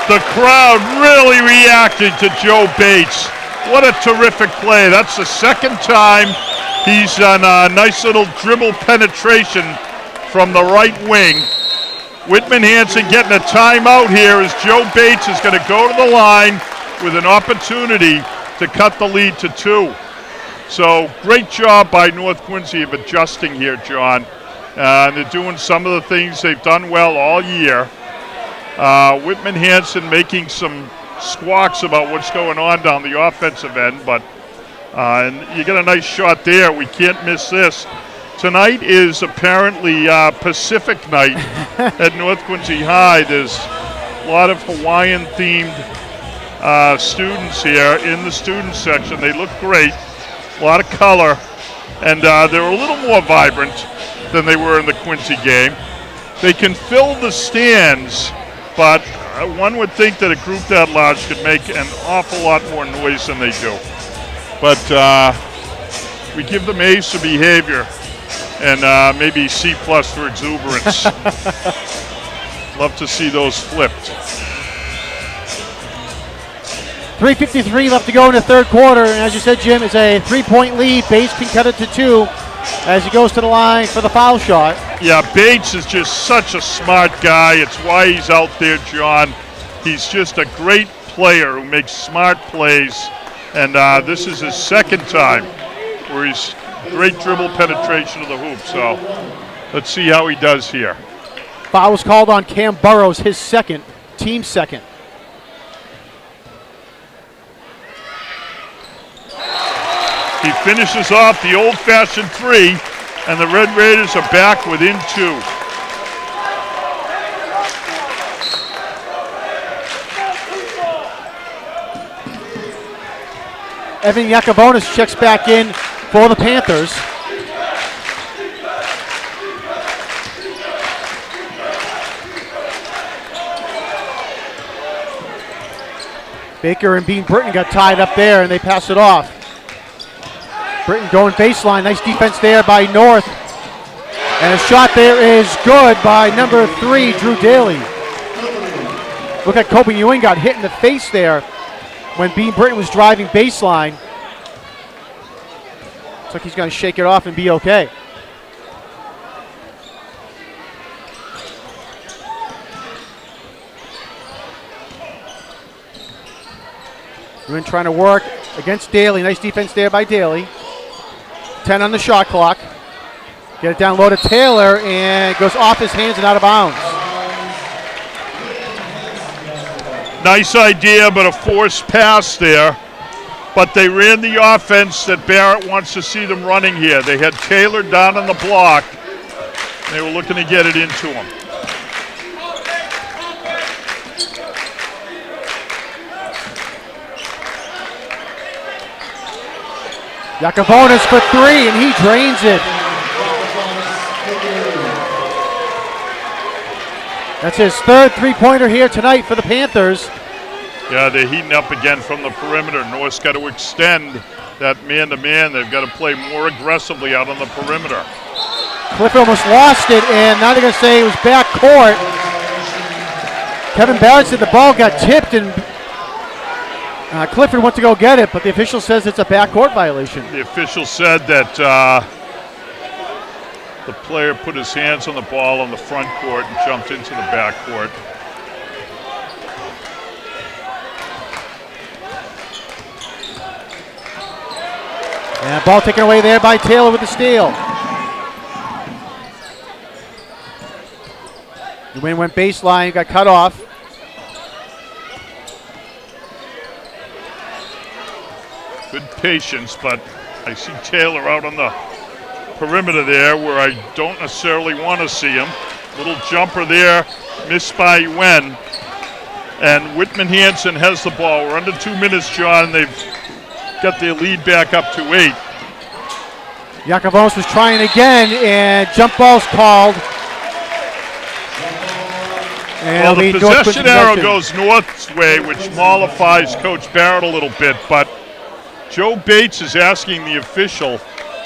S2: The crowd really reacted to Joe Bates. What a terrific play. That's the second time he's done a nice little dribble penetration from the right wing. Whitman-Hanson getting a timeout here as Joe Bates is going to go to the line with an opportunity to cut the lead to 2. So great job by North Quincy of adjusting here, John. They're doing some of the things they've done well all year. Whitman-Hanson making some squawks about what's going on down the offensive end, but and you get a nice shot there. We can't miss this. Tonight is apparently Pacific night at North Quincy High. There's a lot of Hawaiian-themed students here in the student section. They look great, a lot of color, and they're a little more vibrant than they were in the Quincy game. They can fill the stands, but one would think that a group that large could make an awful lot more noise than they do. But we give them A's for behavior and maybe C+ for exuberance. Love to see those flipped.
S1: 3:53 left to go in the third quarter, and as you said, Jim, it's a 3-point lead. Bates can cut it to 2 as he goes to the line for the foul shot.
S2: Yeah, Bates is just such a smart guy. It's why he's out there, John. He's just a great player who makes smart plays, and this is his second time where he's great dribble penetration of the hoop. So let's see how he does here.
S1: Foul was called on Cam Burrows, his second, team second.
S2: He finishes off the old-fashioned 3, and the Red Raiders are back within 2.
S1: Evan Yakovonis checks back in for the Panthers. Baker and Bean Britton got tied up there, and they pass it off. Britton going baseline. Nice defense there by North. And a shot there is good by number 3, Drew Daly. Look at Kobe Ewing got hit in the face there when Bean Britton was driving baseline. Looks like he's going to shake it off and be okay. Ewing trying to work against Daly. Nice defense there by Daly. 10 on the shot clock. Get it down low to Taylor, and it goes off his hands and out of bounds.
S2: Nice idea, but a forced pass there. But they ran the offense that Barrett wants to see them running here. They had Taylor down on the block. They were looking to get it into him.
S1: Yakovonis for 3, and he drains it. That's his third three-pointer here tonight for the Panthers.
S2: Yeah, they're heating up again from the perimeter. North's got to extend that man-to-man. They've got to play more aggressively out on the perimeter.
S1: Clifford almost lost it, and now they're going to say it was back court. Kevin Barrett said the ball got tipped, and Clifford went to go get it, but the official says it's a backcourt violation.
S2: The official said that the player put his hands on the ball on the front court and jumped into the back court.
S1: And ball taken away there by Taylor with the steal. The wind went baseline, got cut off.
S2: Good patience, but I see Taylor out on the perimeter there where I don't necessarily want to see him. Little jumper there, missed by Wen. And Whitman-Hanson has the ball. We're under 2 minutes, John. They've got their lead back up to 8.
S1: Yakovonis was trying again, and jump ball's called. And
S2: Well, the possession arrow goes North's way, which mollifies Coach Barrett a little bit, but Joe Bates is asking the official,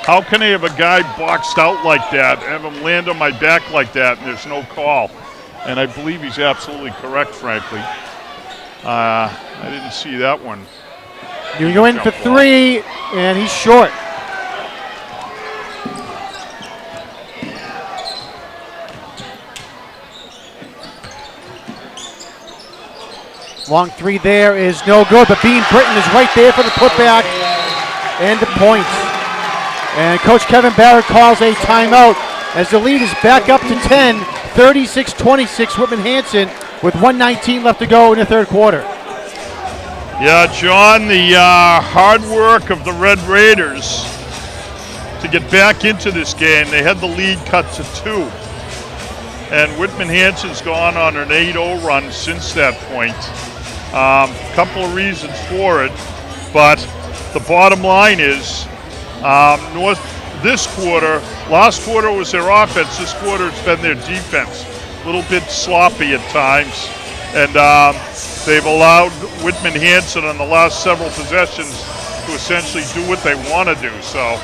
S2: how can I have a guy boxed out like that, have him land on my back like that, and there's no call? And I believe he's absolutely correct, frankly. I didn't see that one.
S1: You go in for 3, and he's short. Long 3 there is no good, but Bean Britton is right there for the putback and the points. And Coach Kevin Barrett calls a timeout as the lead is back up to 10, 36-26 Whitman-Hanson with 1:19 left to go in the third quarter.
S2: Yeah, John, the hard work of the Red Raiders to get back into this game. They had the lead cut to 2. And Whitman-Hanson's gone on an 8-0 run since that point. Couple of reasons for it, but the bottom line is North this quarter, last quarter was their offense, this quarter it's been their defense. A little bit sloppy at times, and they've allowed Whitman-Hanson on the last several possessions to essentially do what they want to do. So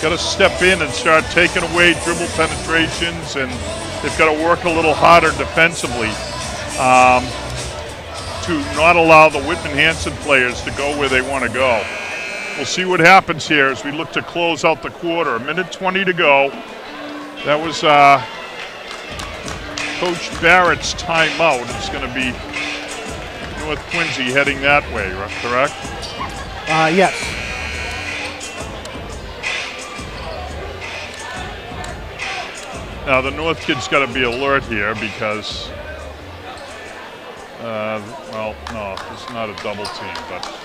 S2: got to step in and start taking away dribble penetrations, and they've got to work a little harder defensively to not allow the Whitman-Hanson players to go where they want to go. We'll see what happens here as we look to close out the quarter. 1:20 to go. That was Coach Barrett's timeout. It's going to be North Quincy heading that way, correct?
S1: Yes.
S2: Now the North kid's got to be alert here because, well, no, it's not a double team, but.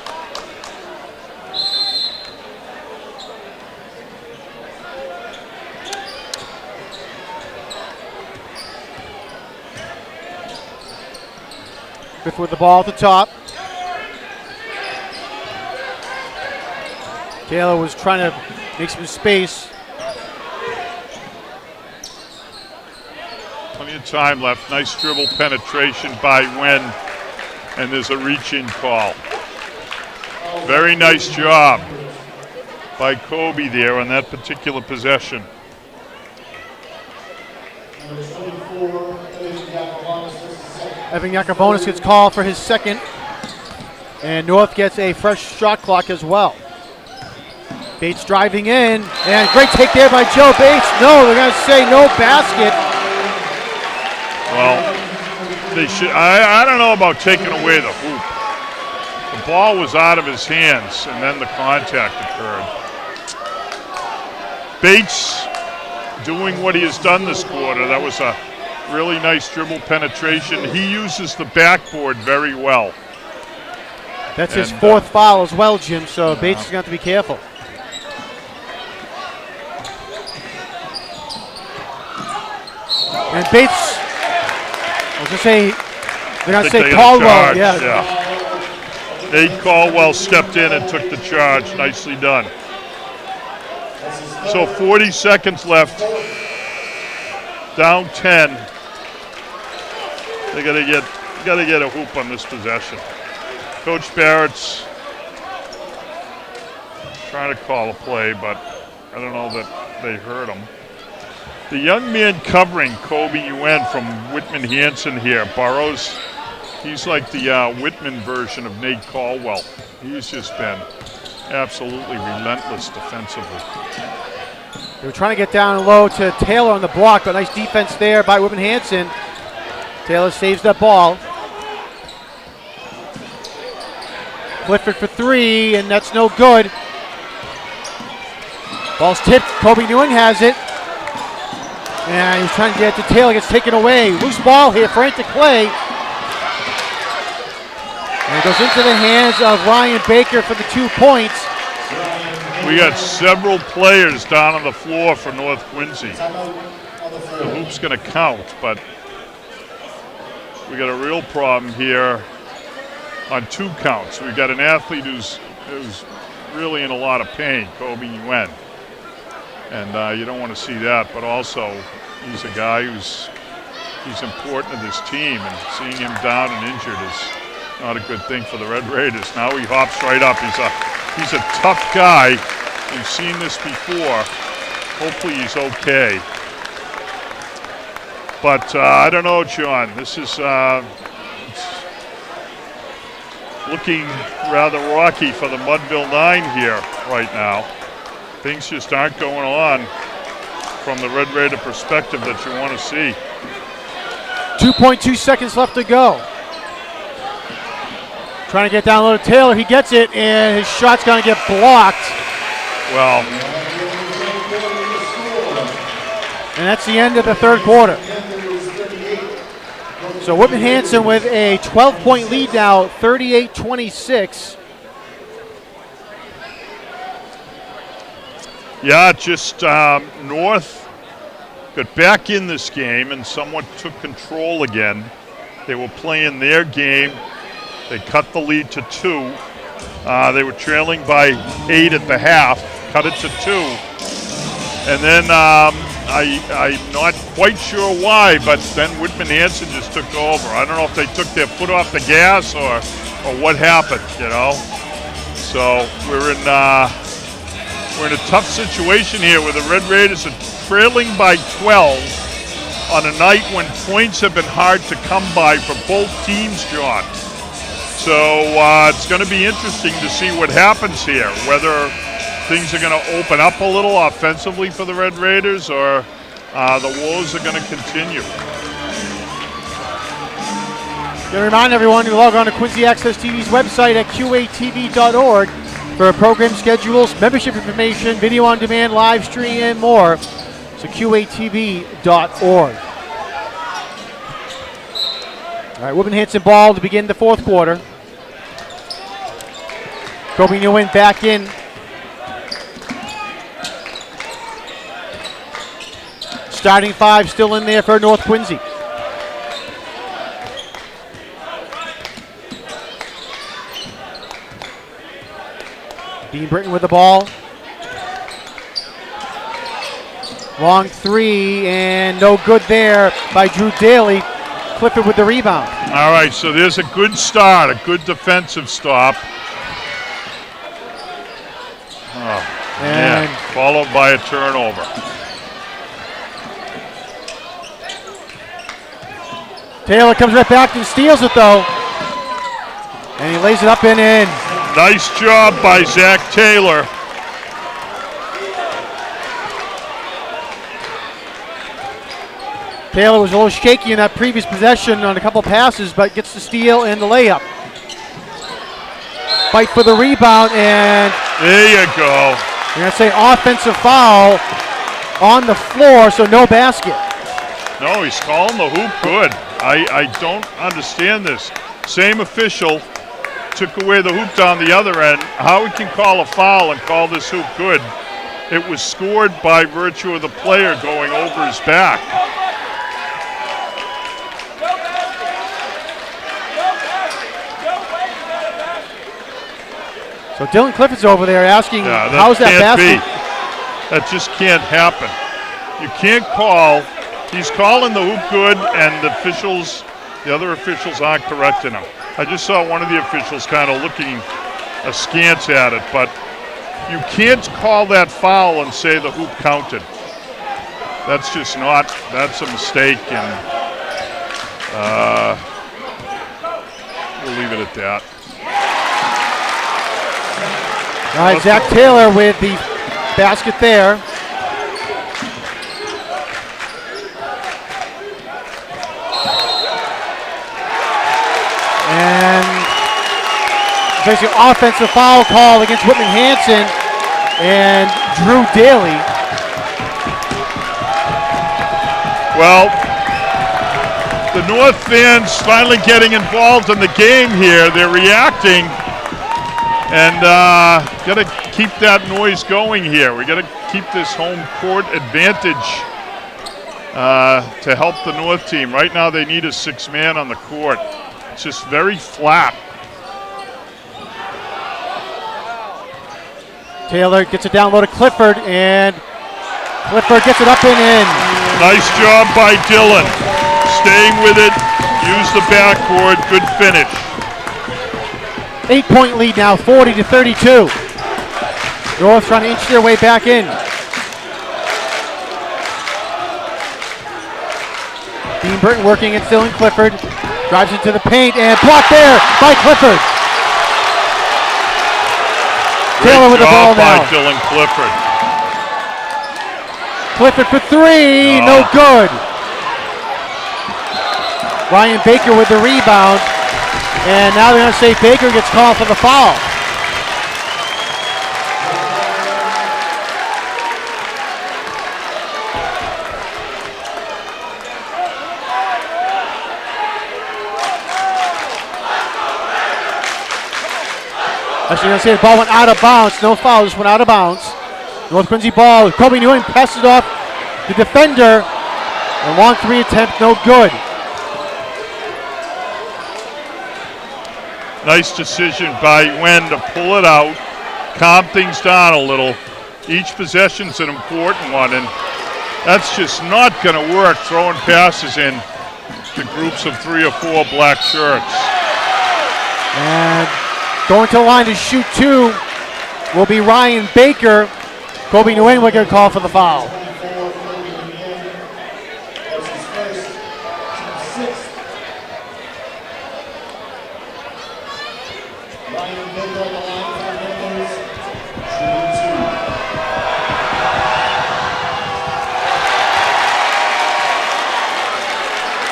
S1: Griffith with the ball at the top. Taylor was trying to make some space.
S2: Plenty of time left. Nice dribble penetration by Wen, and there's a reach-in call. Very nice job by Kobe there on that particular possession.
S1: Evan Yakovonis gets called for his second, and North gets a fresh shot clock as well. Bates driving in, and great take there by Joe Bates. No, they're going to say no basket.
S2: Well, they should. I don't know about taking away the hoop. The ball was out of his hands, and then the contact occurred. Bates doing what he has done this quarter. That was a really nice dribble penetration. He uses the backboard very well.
S1: That's his fourth foul as well, Jim, so Bates is going to have to be careful. And Bates, I was going to say, they're going to say Caldwell.
S2: Yeah. Nate Caldwell stepped in and took the charge. Nicely done. So 40 seconds left. Down 10. They got to get a hoop on this possession. Coach Barrett's trying to call a play, but I don't know that they heard him. The young man covering Kobe Yuen from Whitman-Hanson here, Burrows, he's like the Whitman version of Nate Caldwell. He's just been absolutely relentless defensively.
S1: They were trying to get down low to Taylor on the block, but nice defense there by Whitman-Hanson. Taylor saves that ball. Clifford for 3, and that's no good. Ball's tipped. Kobe Nguyen has it. And he's trying to get it to Taylor, gets taken away. Loose ball here, frantic play. And it goes into the hands of Ryan Baker for the 2 points.
S2: We got several players down on the floor for North Quincy. The hoop's going to count, but we got a real problem here on 2 counts. We got an athlete who's really in a lot of pain, Kobe Yuen. And you don't want to see that, but also he's a guy he's important to this team, and seeing him down and injured is not a good thing for the Red Raiders. Now he hops right up. He's a tough guy. We've seen this before. Hopefully he's okay. But I don't know, John. This is looking rather rocky for the Mudville 9 here right now. Things just aren't going on from the Red Raider perspective that you want to see.
S1: 2.2 seconds left to go. Trying to get down low to Taylor. He gets it, and his shot's going to get blocked.
S2: Well,
S1: and that's the end of the 3rd quarter. So Whitman-Hanson with a 12-point lead now, 38-26.
S2: yeah, just North got back in this game and somewhat took control again. They were playing their game. They cut the lead to 2. They were trailing by 8 at the half, cut it to 2. And then I'm not quite sure why, but then Whitman-Hanson just took over. I don't know if they took their foot off the gas or what happened, you know. So we're in a tough situation here where the Red Raiders are trailing by 12 on a night when points have been hard to come by for both teams, John. So it's going to be interesting to see what happens here, whether things are going to open up a little offensively for the Red Raiders or the woes are going to continue.
S1: Going to remind everyone to log on to Quincy Access TV's website at QATV.org for program schedules, membership information, video on demand, live stream, and more. So QATV.org. All right, Whitman-Hanson ball to begin the 4th quarter. Kobe Nguyen back in. Starting 5 still in there for North Quincy. Dean Britton with the ball. Long 3 and no good there by Drew Daly. Clifford with the rebound.
S2: All right, so there's a good start, a good defensive stop. Oh,
S1: and
S2: yeah, followed by a turnover.
S1: Taylor comes right back and steals it though. And he lays it up and in.
S2: Nice job by Zach Taylor.
S1: Taylor was a little shaky in that previous possession on a couple passes, but gets the steal and the layup. Fight for the rebound, and
S2: there you go.
S1: You're going to say offensive foul on the floor, so no basket.
S2: No, he's calling the hoop good. I don't understand this. Same official took away the hoop down the other end. How he can call a foul and call this hoop good? It was scored by virtue of the player going over his back.
S1: So Dylan Clifford's over there asking,
S2: that
S1: how's that basket?
S2: That just can't happen. You can't call. He's calling the hoop good, and the other officials aren't correcting him. I just saw one of the officials kind of looking askance at it, but you can't call that foul and say the hoop counted. That's just not, that's a mistake, and we'll leave it at that.
S1: All right, Zach Taylor with the basket there. And there's an offensive foul call against Whitman-Hanson and Drew Daly.
S2: Well, the North fans finally getting involved in the game here. They're reacting, and got to keep that noise going here. We got to keep this home court advantage to help the North team. Right now they need a 6-man on the court. It's just very flat.
S1: Taylor gets it down low to Clifford, and Clifford gets it up and in.
S2: Nice job by Dylan. Staying with it, use the backboard, good finish.
S1: 8-point lead now, 40-32. North trying to inch their way back in. Dean Burton working against Dylan Clifford. Drives into the paint and blocked there by Clifford. Taylor with the ball now.
S2: By Dylan Clifford.
S1: Clifford for 3, no good. Ryan Baker with the rebound. And now they're going to say Baker gets called for the foul. Actually, going to say the ball went out of bounds. No foul, just went out of bounds. North Quincy ball. Kobe Nguyen passes it off the defender. A long 3 attempt, no good.
S2: Nice decision by Nguyen to pull it out, calm things down a little. Each possession's an important one, and that's just not going to work, throwing passes in to groups of 3 or 4 black shirts.
S1: And going to the line to shoot 2 will be Ryan Baker. Kobe Nguyen will get a call for the foul.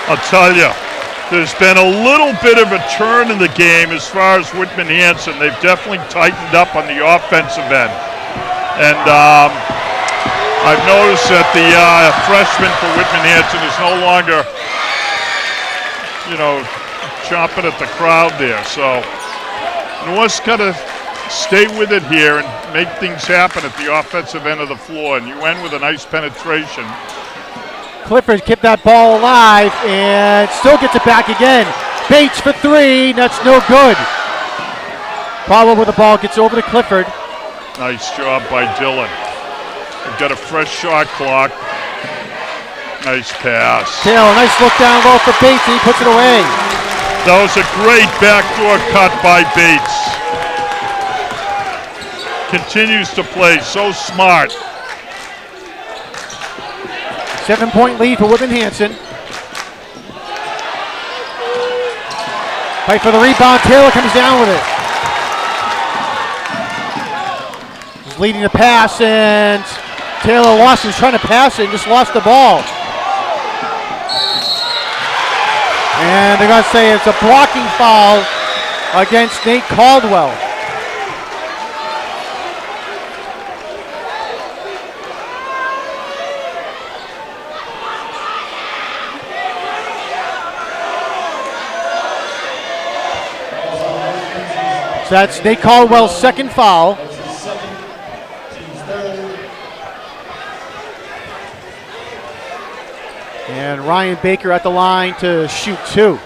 S2: I'll tell you, there's been a little bit of a turn in the game as far as Whitman-Hanson. They've definitely tightened up on the offensive end. And I've noticed that the freshman for Whitman-Hanson is no longer, chomping at the crowd there. So North's got to stay with it here and make things happen at the offensive end of the floor. And you end with a nice penetration.
S1: Clifford kept that ball alive and still gets it back again. Bates for 3, that's no good. Follow with the ball, gets over to Clifford.
S2: Nice job by Dylan. We've got a fresh shot clock. Nice pass.
S1: Taylor, nice look down low for Bates, and he puts it away.
S2: That was a great backdoor cut by Bates. Continues to play so smart.
S1: 7-point lead for Whitman-Hanson. Fight for the rebound. Taylor comes down with it. He's leading the pass, and Taylor lost. He was trying to pass it and just lost the ball. And they're going to say it's a blocking foul against Nate Caldwell. So that's Nate Caldwell's second foul. And Ryan Baker at the line to shoot 2.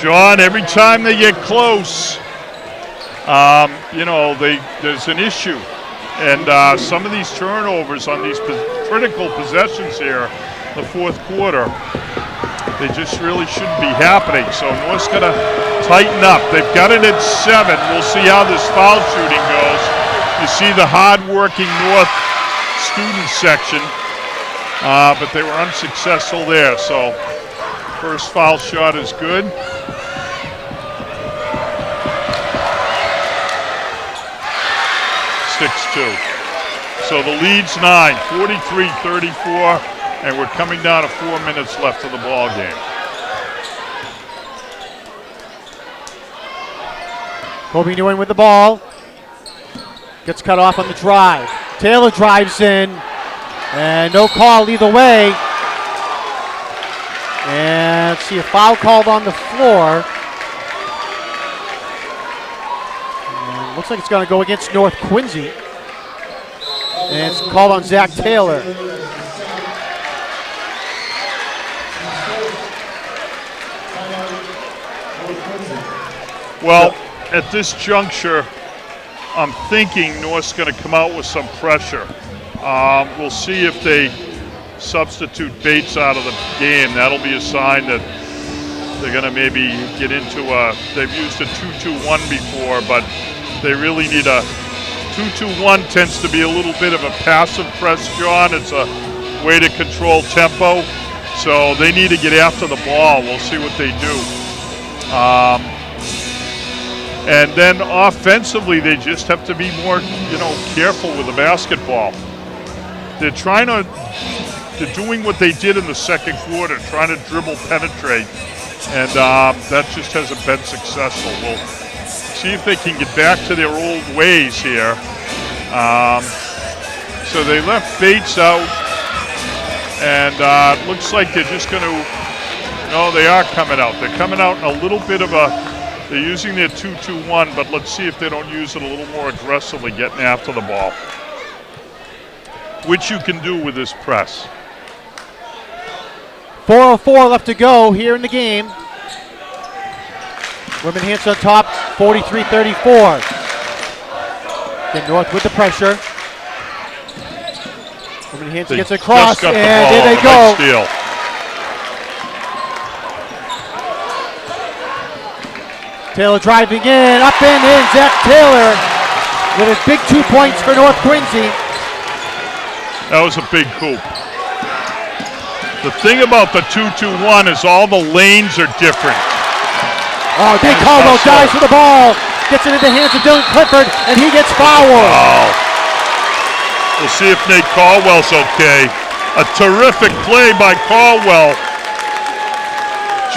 S2: John, every time they get close, there's an issue. And some of these turnovers on these critical possessions here, the fourth quarter, they just really shouldn't be happening. So North's got to tighten up. They've got it at 7. We'll see how this foul shooting goes. You see the hard-working North student section, but they were unsuccessful there. So first foul shot is good. So the lead's 9, 43-34. And we're coming down to 4 minutes left of the ball game.
S1: Kobe Nguyen with the ball. Gets cut off on the drive. Taylor drives in. And no call either way. And let's see, a foul called on the floor. And looks like it's going to go against North Quincy. And it's called on Zach Taylor.
S2: Well, at this juncture, I'm thinking North's going to come out with some pressure. We'll see if they substitute Bates out of the game. That'll be a sign that they're going to maybe get into they've used a 2-2-1 before, but they really need a 2-2-1 tends to be a little bit of a passive press, John. It's a way to control tempo. So they need to get after the ball. We'll see what they do. And then offensively, they just have to be more, careful with the basketball. They're doing what they did in the second quarter, trying to dribble, penetrate, and that just hasn't been successful. We'll see if they can get back to their old ways here. So they left Bates out, and it looks like they're just going to, no, they are coming out. They're coming out in a little bit of they're using their 2-2-1, but let's see if they don't use it a little more aggressively, getting after the ball, which you can do with this press.
S1: 4:04 left to go here in the game. Whitman-Hanson on top, 43-34. Then North with the pressure. Whitman-Hanson gets across, and there they go.
S2: Steal.
S1: Taylor driving in, up and in. Zach Taylor with his big 2 points for North Quincy.
S2: That was a big hoop. The thing about the 2-2-1 is all the lanes are different.
S1: Oh, Nate Caldwell dives for the ball. Gets it into the hands of Dylan Clifford, and he gets fouled.
S2: Oh. We'll see if Nate Caldwell's okay. A terrific play by Caldwell.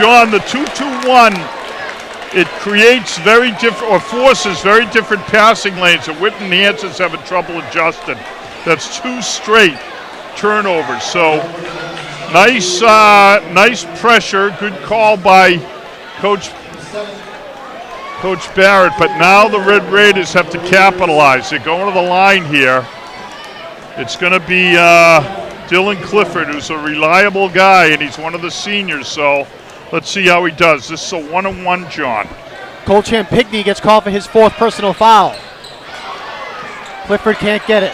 S2: John, the 2-2-1, it creates very different, or forces very different passing lanes, and Whitman-Hanson's having trouble adjusting. That's 2 straight turnovers. So nice pressure. Good call by Coach Barrett. But now the Red Raiders have to capitalize. They're going to the line here. It's going to be Dylan Clifford, who's a reliable guy, and he's one of the seniors. So let's see how he does. This is a 1-on-1, John.
S1: Cole Champigny gets called for his 4th personal foul. Clifford can't get it.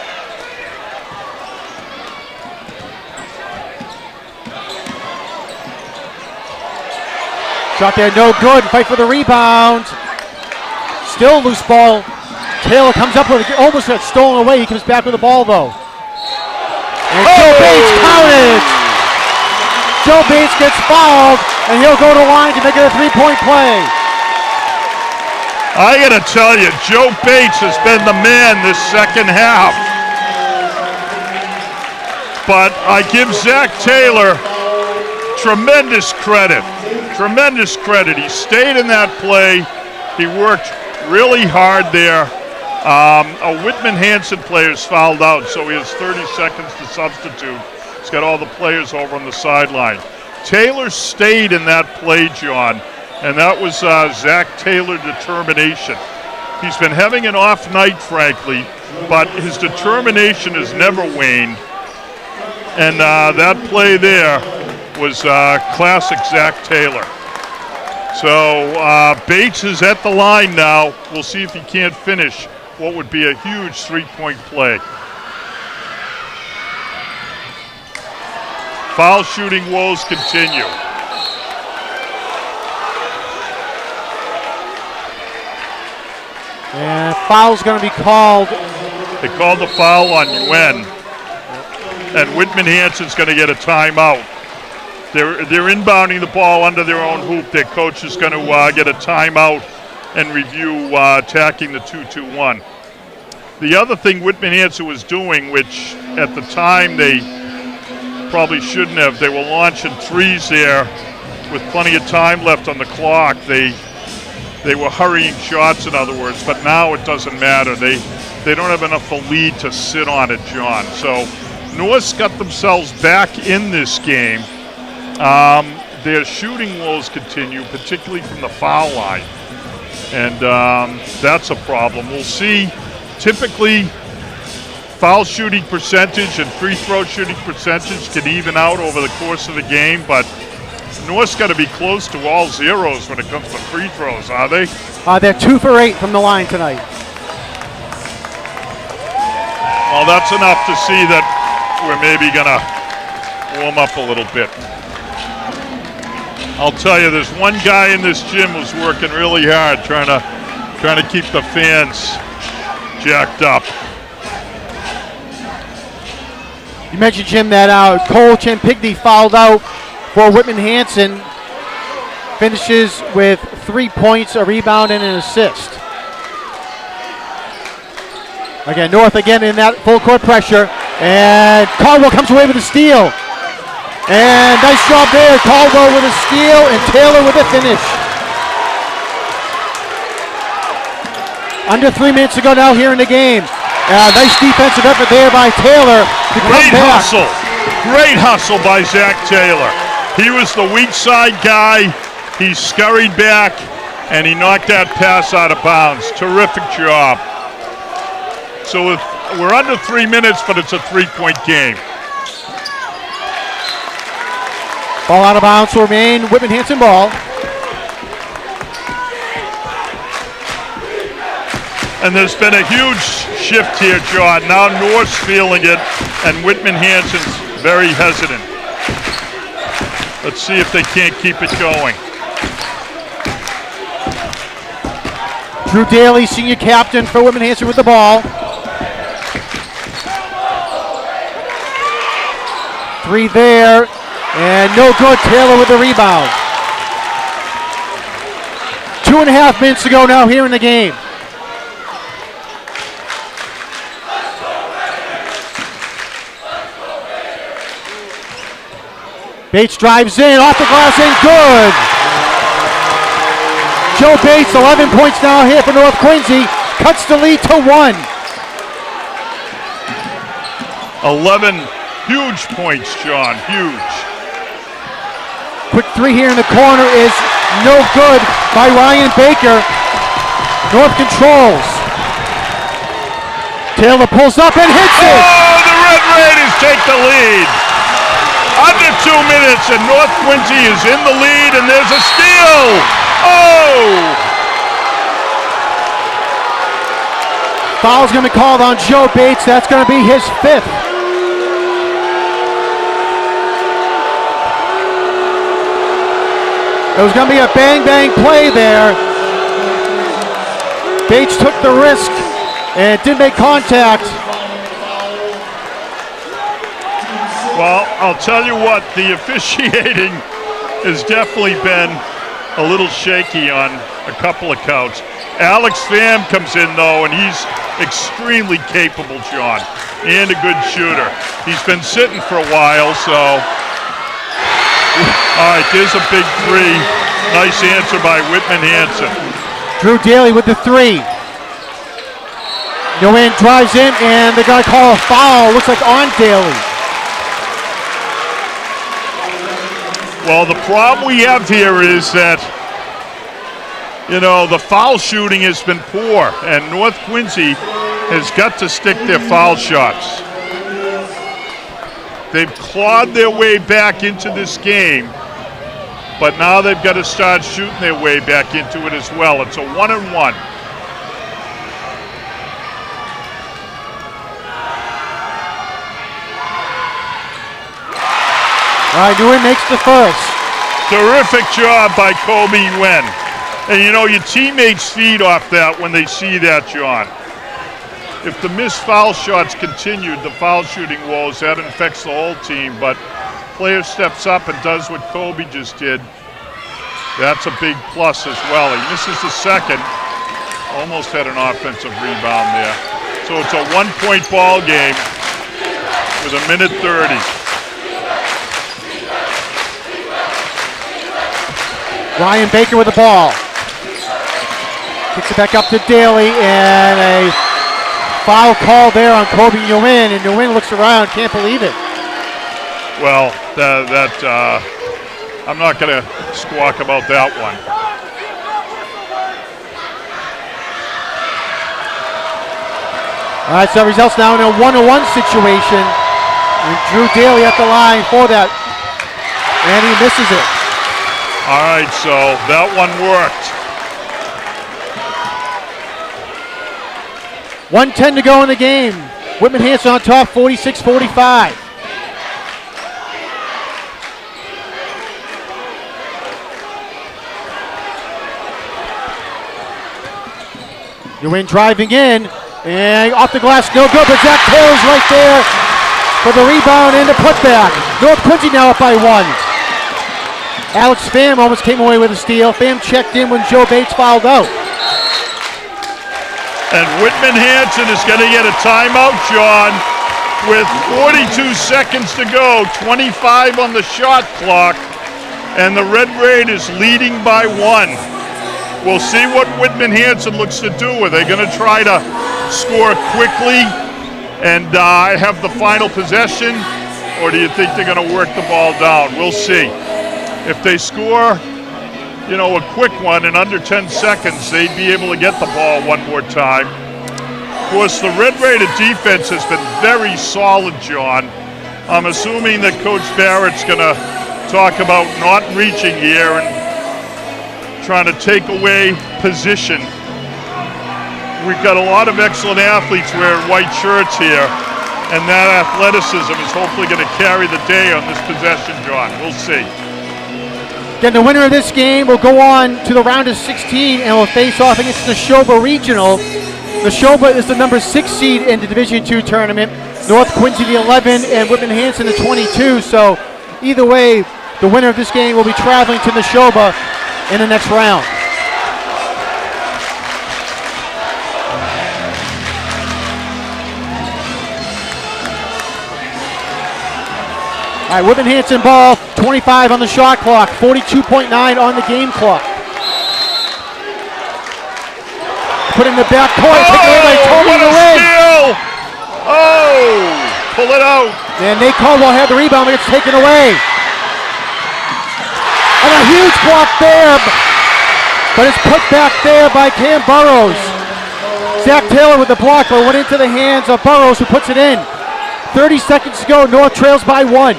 S1: Shot there, no good. Fight for the rebound. Still loose ball. Taylor comes up with it. Almost got stolen away. He comes back with the ball, though. And Joe Bates counted. Joe Bates gets fouled, and he'll go to the line to make it a 3-point play.
S2: I got to tell you, Joe Bates has been the man this second half. But I give Zach Taylor tremendous credit. Tremendous credit. He stayed in that play. He worked really hard there. A Whitman-Hanson player's fouled out, so he has 30 seconds to substitute. He's got all the players over on the sideline. Taylor stayed in that play, John, and that was Zach Taylor determination. He's been having an off night, frankly, but his determination has never waned. And that play there was classic Zach Taylor. So Bates is at the line now. We'll see if he can't finish what would be a huge 3-point play. Foul shooting woes continue.
S1: And foul's going to be called.
S2: They called the foul on Yuen. And Whitman-Hanson's going to get a timeout. They're inbounding the ball under their own hoop. Their coach is going to get a timeout and review attacking the 2-2-1. The other thing Whitman-Hanson was doing, which at the time they probably shouldn't have, they were launching threes there with plenty of time left on the clock. They were hurrying shots, in other words, but now it doesn't matter. They don't have enough of a lead to sit on it, John. So North's got themselves back in this game. Their shooting woes continue, particularly from the foul line. And that's a problem. We'll see. Typically, foul shooting percentage and free throw shooting percentage can even out over the course of the game, but North's got to be close to all zeros when it comes to free throws, are they?
S1: They're 2 for 8 from the line tonight.
S2: Well, that's enough to see that we're maybe going to warm up a little bit. I'll tell you, there's one guy in this gym who's working really hard trying to keep the fans jacked up.
S1: You mentioned, Jim, that Cole Champigny fouled out for Whitman-Hanson. Finishes with 3 points, a rebound, and an assist. Again, North again in that full court pressure. And Caldwell comes away with a steal. And nice job there. Caldwell with a steal and Taylor with a finish. Under 3 minutes to go now here in the game. Nice defensive effort there by Taylor to come back.
S2: Great hustle by Zach Taylor. He was the weak side guy. He scurried back and he knocked that pass out of bounds. Terrific job. So we're under 3 minutes, but it's a 3-point game.
S1: Ball out of bounds will remain Whitman-Hanson ball.
S2: And there's been a huge shift here, John. Now North's feeling it, and Whitman-Hanson's very hesitant. Let's see if they can't keep it going.
S1: Drew Daly, senior captain for Whitman-Hanson with the ball. 3 there. And no good. Taylor with the rebound. 2.5 minutes to go now here in the game. Bates drives in, off the glass and good. Joe Bates, 11 points now here for North Quincy. Cuts the lead to 1.
S2: 11 huge points, John, huge.
S1: Quick 3 here in the corner is no good by Ryan Baker. North controls. Taylor pulls up and hits it.
S2: Oh, the Red Raiders take the lead. Under 2 minutes and North Quincy is in the lead and there's a steal. Oh!
S1: Foul's going to be called on Joe Bates. That's going to be his 5th. It was going to be a bang-bang play there. Bates took the risk and did make contact.
S2: Well, I'll tell you what, the officiating has definitely been a little shaky on a couple of counts. Alex Pham comes in, though, and he's extremely capable, John, and a good shooter. He's been sitting for a while, so... All right, there's a big 3. Nice answer by Whitman-Hanson.
S1: Drew Daly with the 3. Nguyen drives in, and they're going to call a foul. Looks like on Daly.
S2: Well, the problem we have here is that, you know, the foul shooting has been poor, and North Quincy has got to stick their foul shots. They've clawed their way back into this game, but now they've got to start shooting their way back into it as well. It's a 1-and-1.
S1: All right, Nguyen makes the first.
S2: Terrific job by Kobe Nguyen. And you know, your teammates feed off that when they see that, John. If the missed foul shots continued, the foul shooting woes, that infects the whole team. But player steps up and does what Kobe just did. That's a big plus as well. He misses the second. Almost had an offensive rebound there. So it's a 1-point ball game with 1:30.
S1: Ryan Baker with the ball. Kicks it back up to Daly, and a foul call there on Kobe Nguyen, and Nguyen looks around, can't believe it.
S2: Well, I'm not going to squawk about that one.
S1: All right, so results now in a 1-1 situation. And Drew Daly at the line for that, and he misses it.
S2: All right, so that one worked.
S1: 1:10 to go in the game. Whitman-Hanson on top, 46-45. Nguyen driving in, and off the glass, no good, but Zach Taylor's right there for the rebound and the putback. North Quincy now up by 1. Alex Pham almost came away with a steal. Pham checked in when Joe Bates fouled out.
S2: And Whitman-Hanson is going to get a timeout, John, with 42 seconds to go, 25 on the shot clock, and the Red Raiders leading by 1. We'll see what Whitman-Hanson looks to do. Are they going to try to score quickly and have the final possession, or do you think they're going to work the ball down? We'll see. If they score, a quick one in under 10 seconds, they'd be able to get the ball one more time. Of course, the Red Raider defense has been very solid, John. I'm assuming that Coach Barrett's going to talk about not reaching here and trying to take away position. We've got a lot of excellent athletes wearing white shirts here, and that athleticism is hopefully going to carry the day on this possession, John. We'll see.
S1: Then the winner of this game will go on to the round of 16 and will face off against the Neshoba Regional. Neshoba is the number 6 seed in the Division II tournament. North Quincy the 11 and Whitman-Hanson the 22. So either way, the winner of this game will be traveling to Neshoba in the next round. All right, Whitman-Hanson ball, 25 on the shot clock, 42.9 on the game clock. Put in the back court, taken away by Tony
S2: what a
S1: Nguyen.
S2: steal! Oh, pull it out.
S1: And Nate Caldwell had the rebound, but it's taken away. And a huge block there, but it's put back there by Cam Burrows. Zach Taylor with the block, but went into the hands of Burrows, who puts it in. 30 seconds to go, North trails by 1.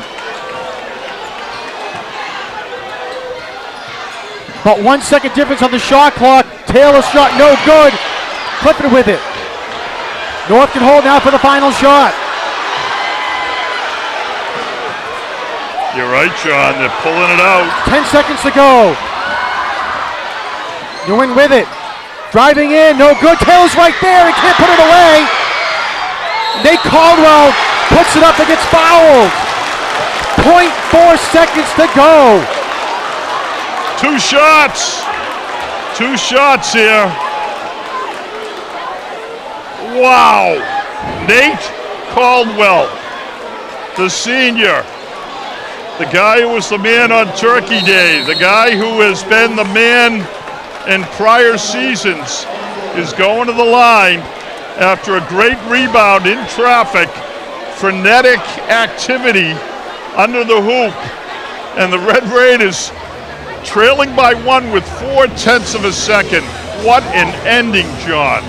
S1: But 1 second difference on the shot clock. Taylor's shot no good. Clipping with it. North can hold now for the final shot.
S2: You're right, John. They're pulling it out.
S1: 10 seconds to go. Nguyen with it. Driving in, no good. Taylor's right there. He can't put it away. Nate Caldwell puts it up and gets fouled. 0.4 seconds to go.
S2: 2 shots. 2 shots here. Wow. Nate Caldwell, the senior, the guy who was the man on Turkey Day, the guy who has been the man in prior seasons, is going to the line after a great rebound in traffic, frenetic activity under the hoop, and the Red Raiders trailing by 1 with 0.4 of a second. What an ending, John.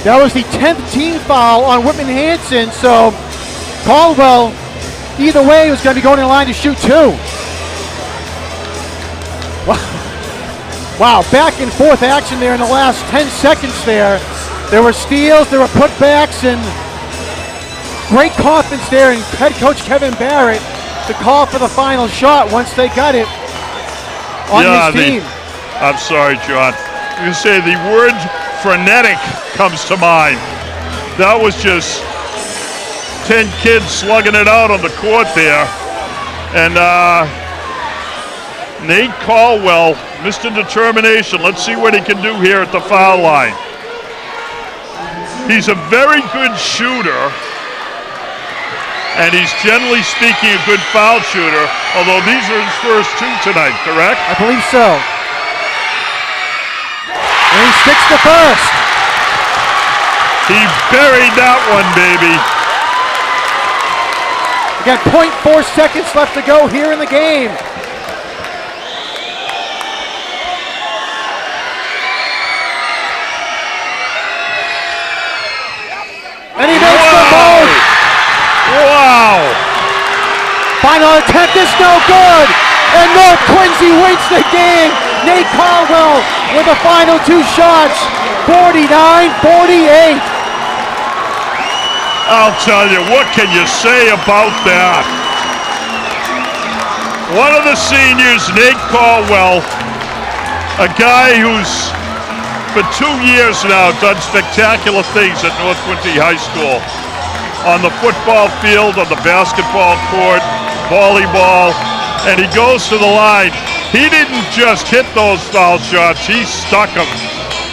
S1: That was the 10th team foul on Whitman-Hanson, so Caldwell, either way, was going to be going in line to shoot 2. Wow, back and forth action there in the last 10 seconds there. There were steals, there were putbacks, and great confidence there in head coach Kevin Barrett to call for the final shot once they got it on this team.
S2: I'm sorry, John. You say the word frenetic comes to mind. That was just 10 kids slugging it out on the court there. And Nate Caldwell, Mr. Determination. Let's see what he can do here at the foul line. He's a very good shooter, and he's generally speaking a good foul shooter, although these are his first 2 tonight, correct?
S1: I believe so. And he sticks the first.
S2: He buried that one, baby.
S1: Again, 0.4 seconds left to go here in the game. And he makes them both.
S2: Wow.
S1: Final attempt is no good. And North Quincy wins the game. Nate Caldwell with the final two shots. 49-48.
S2: I'll tell you, what can you say about that? One of the seniors, Nate Caldwell, a guy who's for 2 years now done spectacular things at North Quincy High School. On the football field, on the basketball court, volleyball, and he goes to the line. He didn't just hit those foul shots, he stuck them.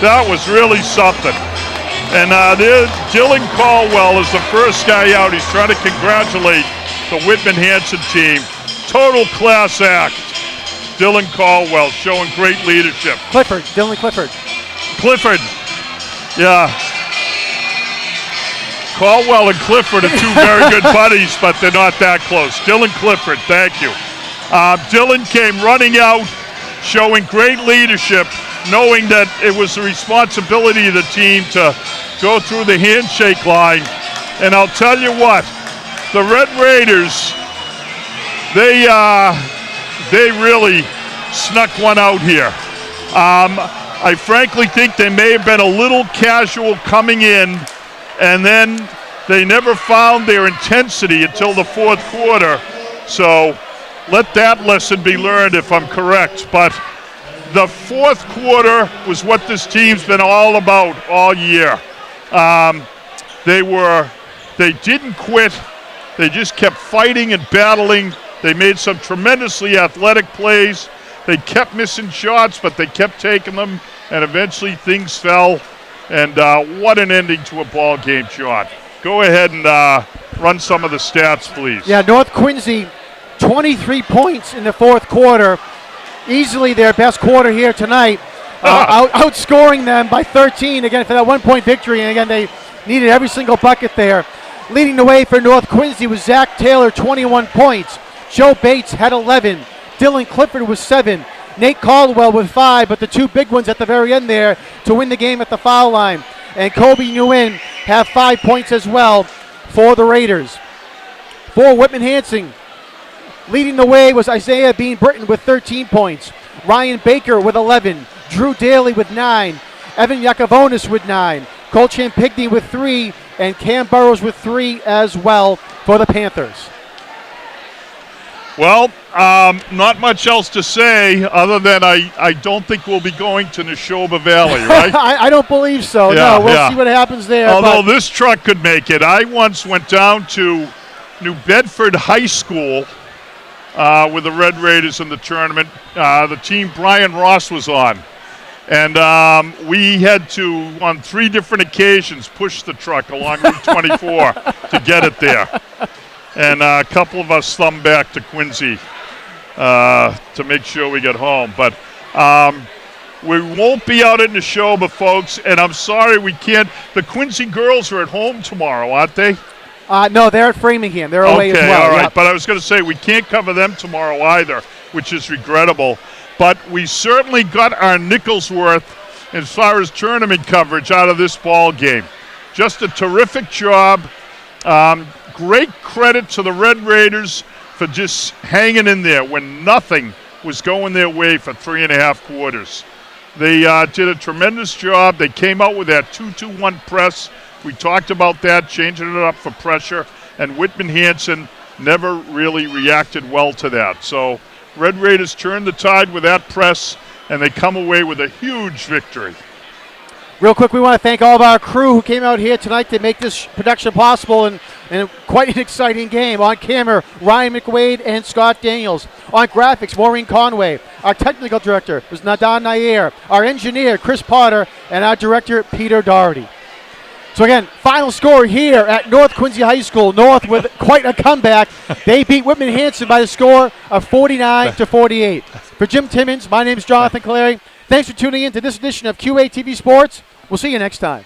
S2: That was really something. And Dylan Caldwell is the first guy out. He's trying to congratulate the Whitman-Hanson team. Total class act. Dylan Caldwell showing great leadership.
S1: Dylan Clifford.
S2: Clifford, yeah. Caldwell and Clifford are two very good buddies, but they're not that close. Dylan Clifford, thank you. Dylan came running out, showing great leadership, knowing that it was the responsibility of the team to go through the handshake line. And I'll tell you what, the Red Raiders, they really snuck one out here. I frankly think they may have been a little casual coming in, and then they never found their intensity until the fourth quarter. So let that lesson be learned if I'm correct. But the fourth quarter was what this team's been all about all year. They didn't quit. They just kept fighting and battling. They made some tremendously athletic plays. They kept missing shots, but they kept taking them, and eventually things fell. And what an ending to a ball game, Sean. Go ahead and run some of the stats, please.
S1: Yeah, North Quincy, 23 points in the fourth quarter. Easily their best quarter here tonight. Outscoring them by 13, again, for that 1 point victory. And again, they needed every single bucket there. Leading the way for North Quincy was Zach Taylor, 21 points. Joe Bates had 11. Dylan Clifford was 7. Nate Caldwell with 5, but the two big ones at the very end there to win the game at the foul line. And Kobe Nguyen have 5 points as well for the Raiders. For Whitman-Hanson, leading the way was Isaiah Bean Britton with 13 points. Ryan Baker with 11. Drew Daly with 9. Evan Yakovonis with 9. Cole Champigny with 3. And Cam Burrows with 3 as well for the Panthers.
S2: Well, not much else to say other than I don't think we'll be going to Neshoba Valley, right?
S1: I don't believe so.
S2: Yeah,
S1: no, we'll see what happens there.
S2: Although this truck could make it. I once went down to New Bedford High School with the Red Raiders in the tournament. The team Brian Ross was on. And we had to, on 3 different occasions, push the truck along Route 24 to get it there. And a couple of us thumbed back to Quincy to make sure we get home. But we won't be out in the Neshoba, folks. And I'm sorry we can't. The Quincy girls are at home tomorrow, aren't they?
S1: No, they're at Framingham. They're away as well.
S2: Okay, all right.
S1: Yep.
S2: But I was going to say we can't cover them tomorrow either, which is regrettable. But we certainly got our nickel's worth as far as tournament coverage out of this ball game. Just a terrific job. Great credit to the Red Raiders for just hanging in there when nothing was going their way for 3.5 quarters. They did a tremendous job. They came out with that 2-2-1 press. We talked about that, changing it up for pressure, and Whitman-Hanson never really reacted well to that. So Red Raiders turned the tide with that press, and they come away with a huge victory.
S1: Real quick, we want to thank all of our crew who came out here tonight to make this production possible, and quite an exciting game. On camera, Ryan McWade and Scott Daniels. On graphics, Maureen Conway. Our technical director was Nadan Nair. Our engineer, Chris Potter, and our director, Peter Doherty. So again, final score here at North Quincy High School. North with quite a comeback. They beat Whitman-Hanson by the score of 49-48. For Jim Timmons, my name is Jonathan Clary. Thanks for tuning in to this edition of QATV Sports. We'll see you next time.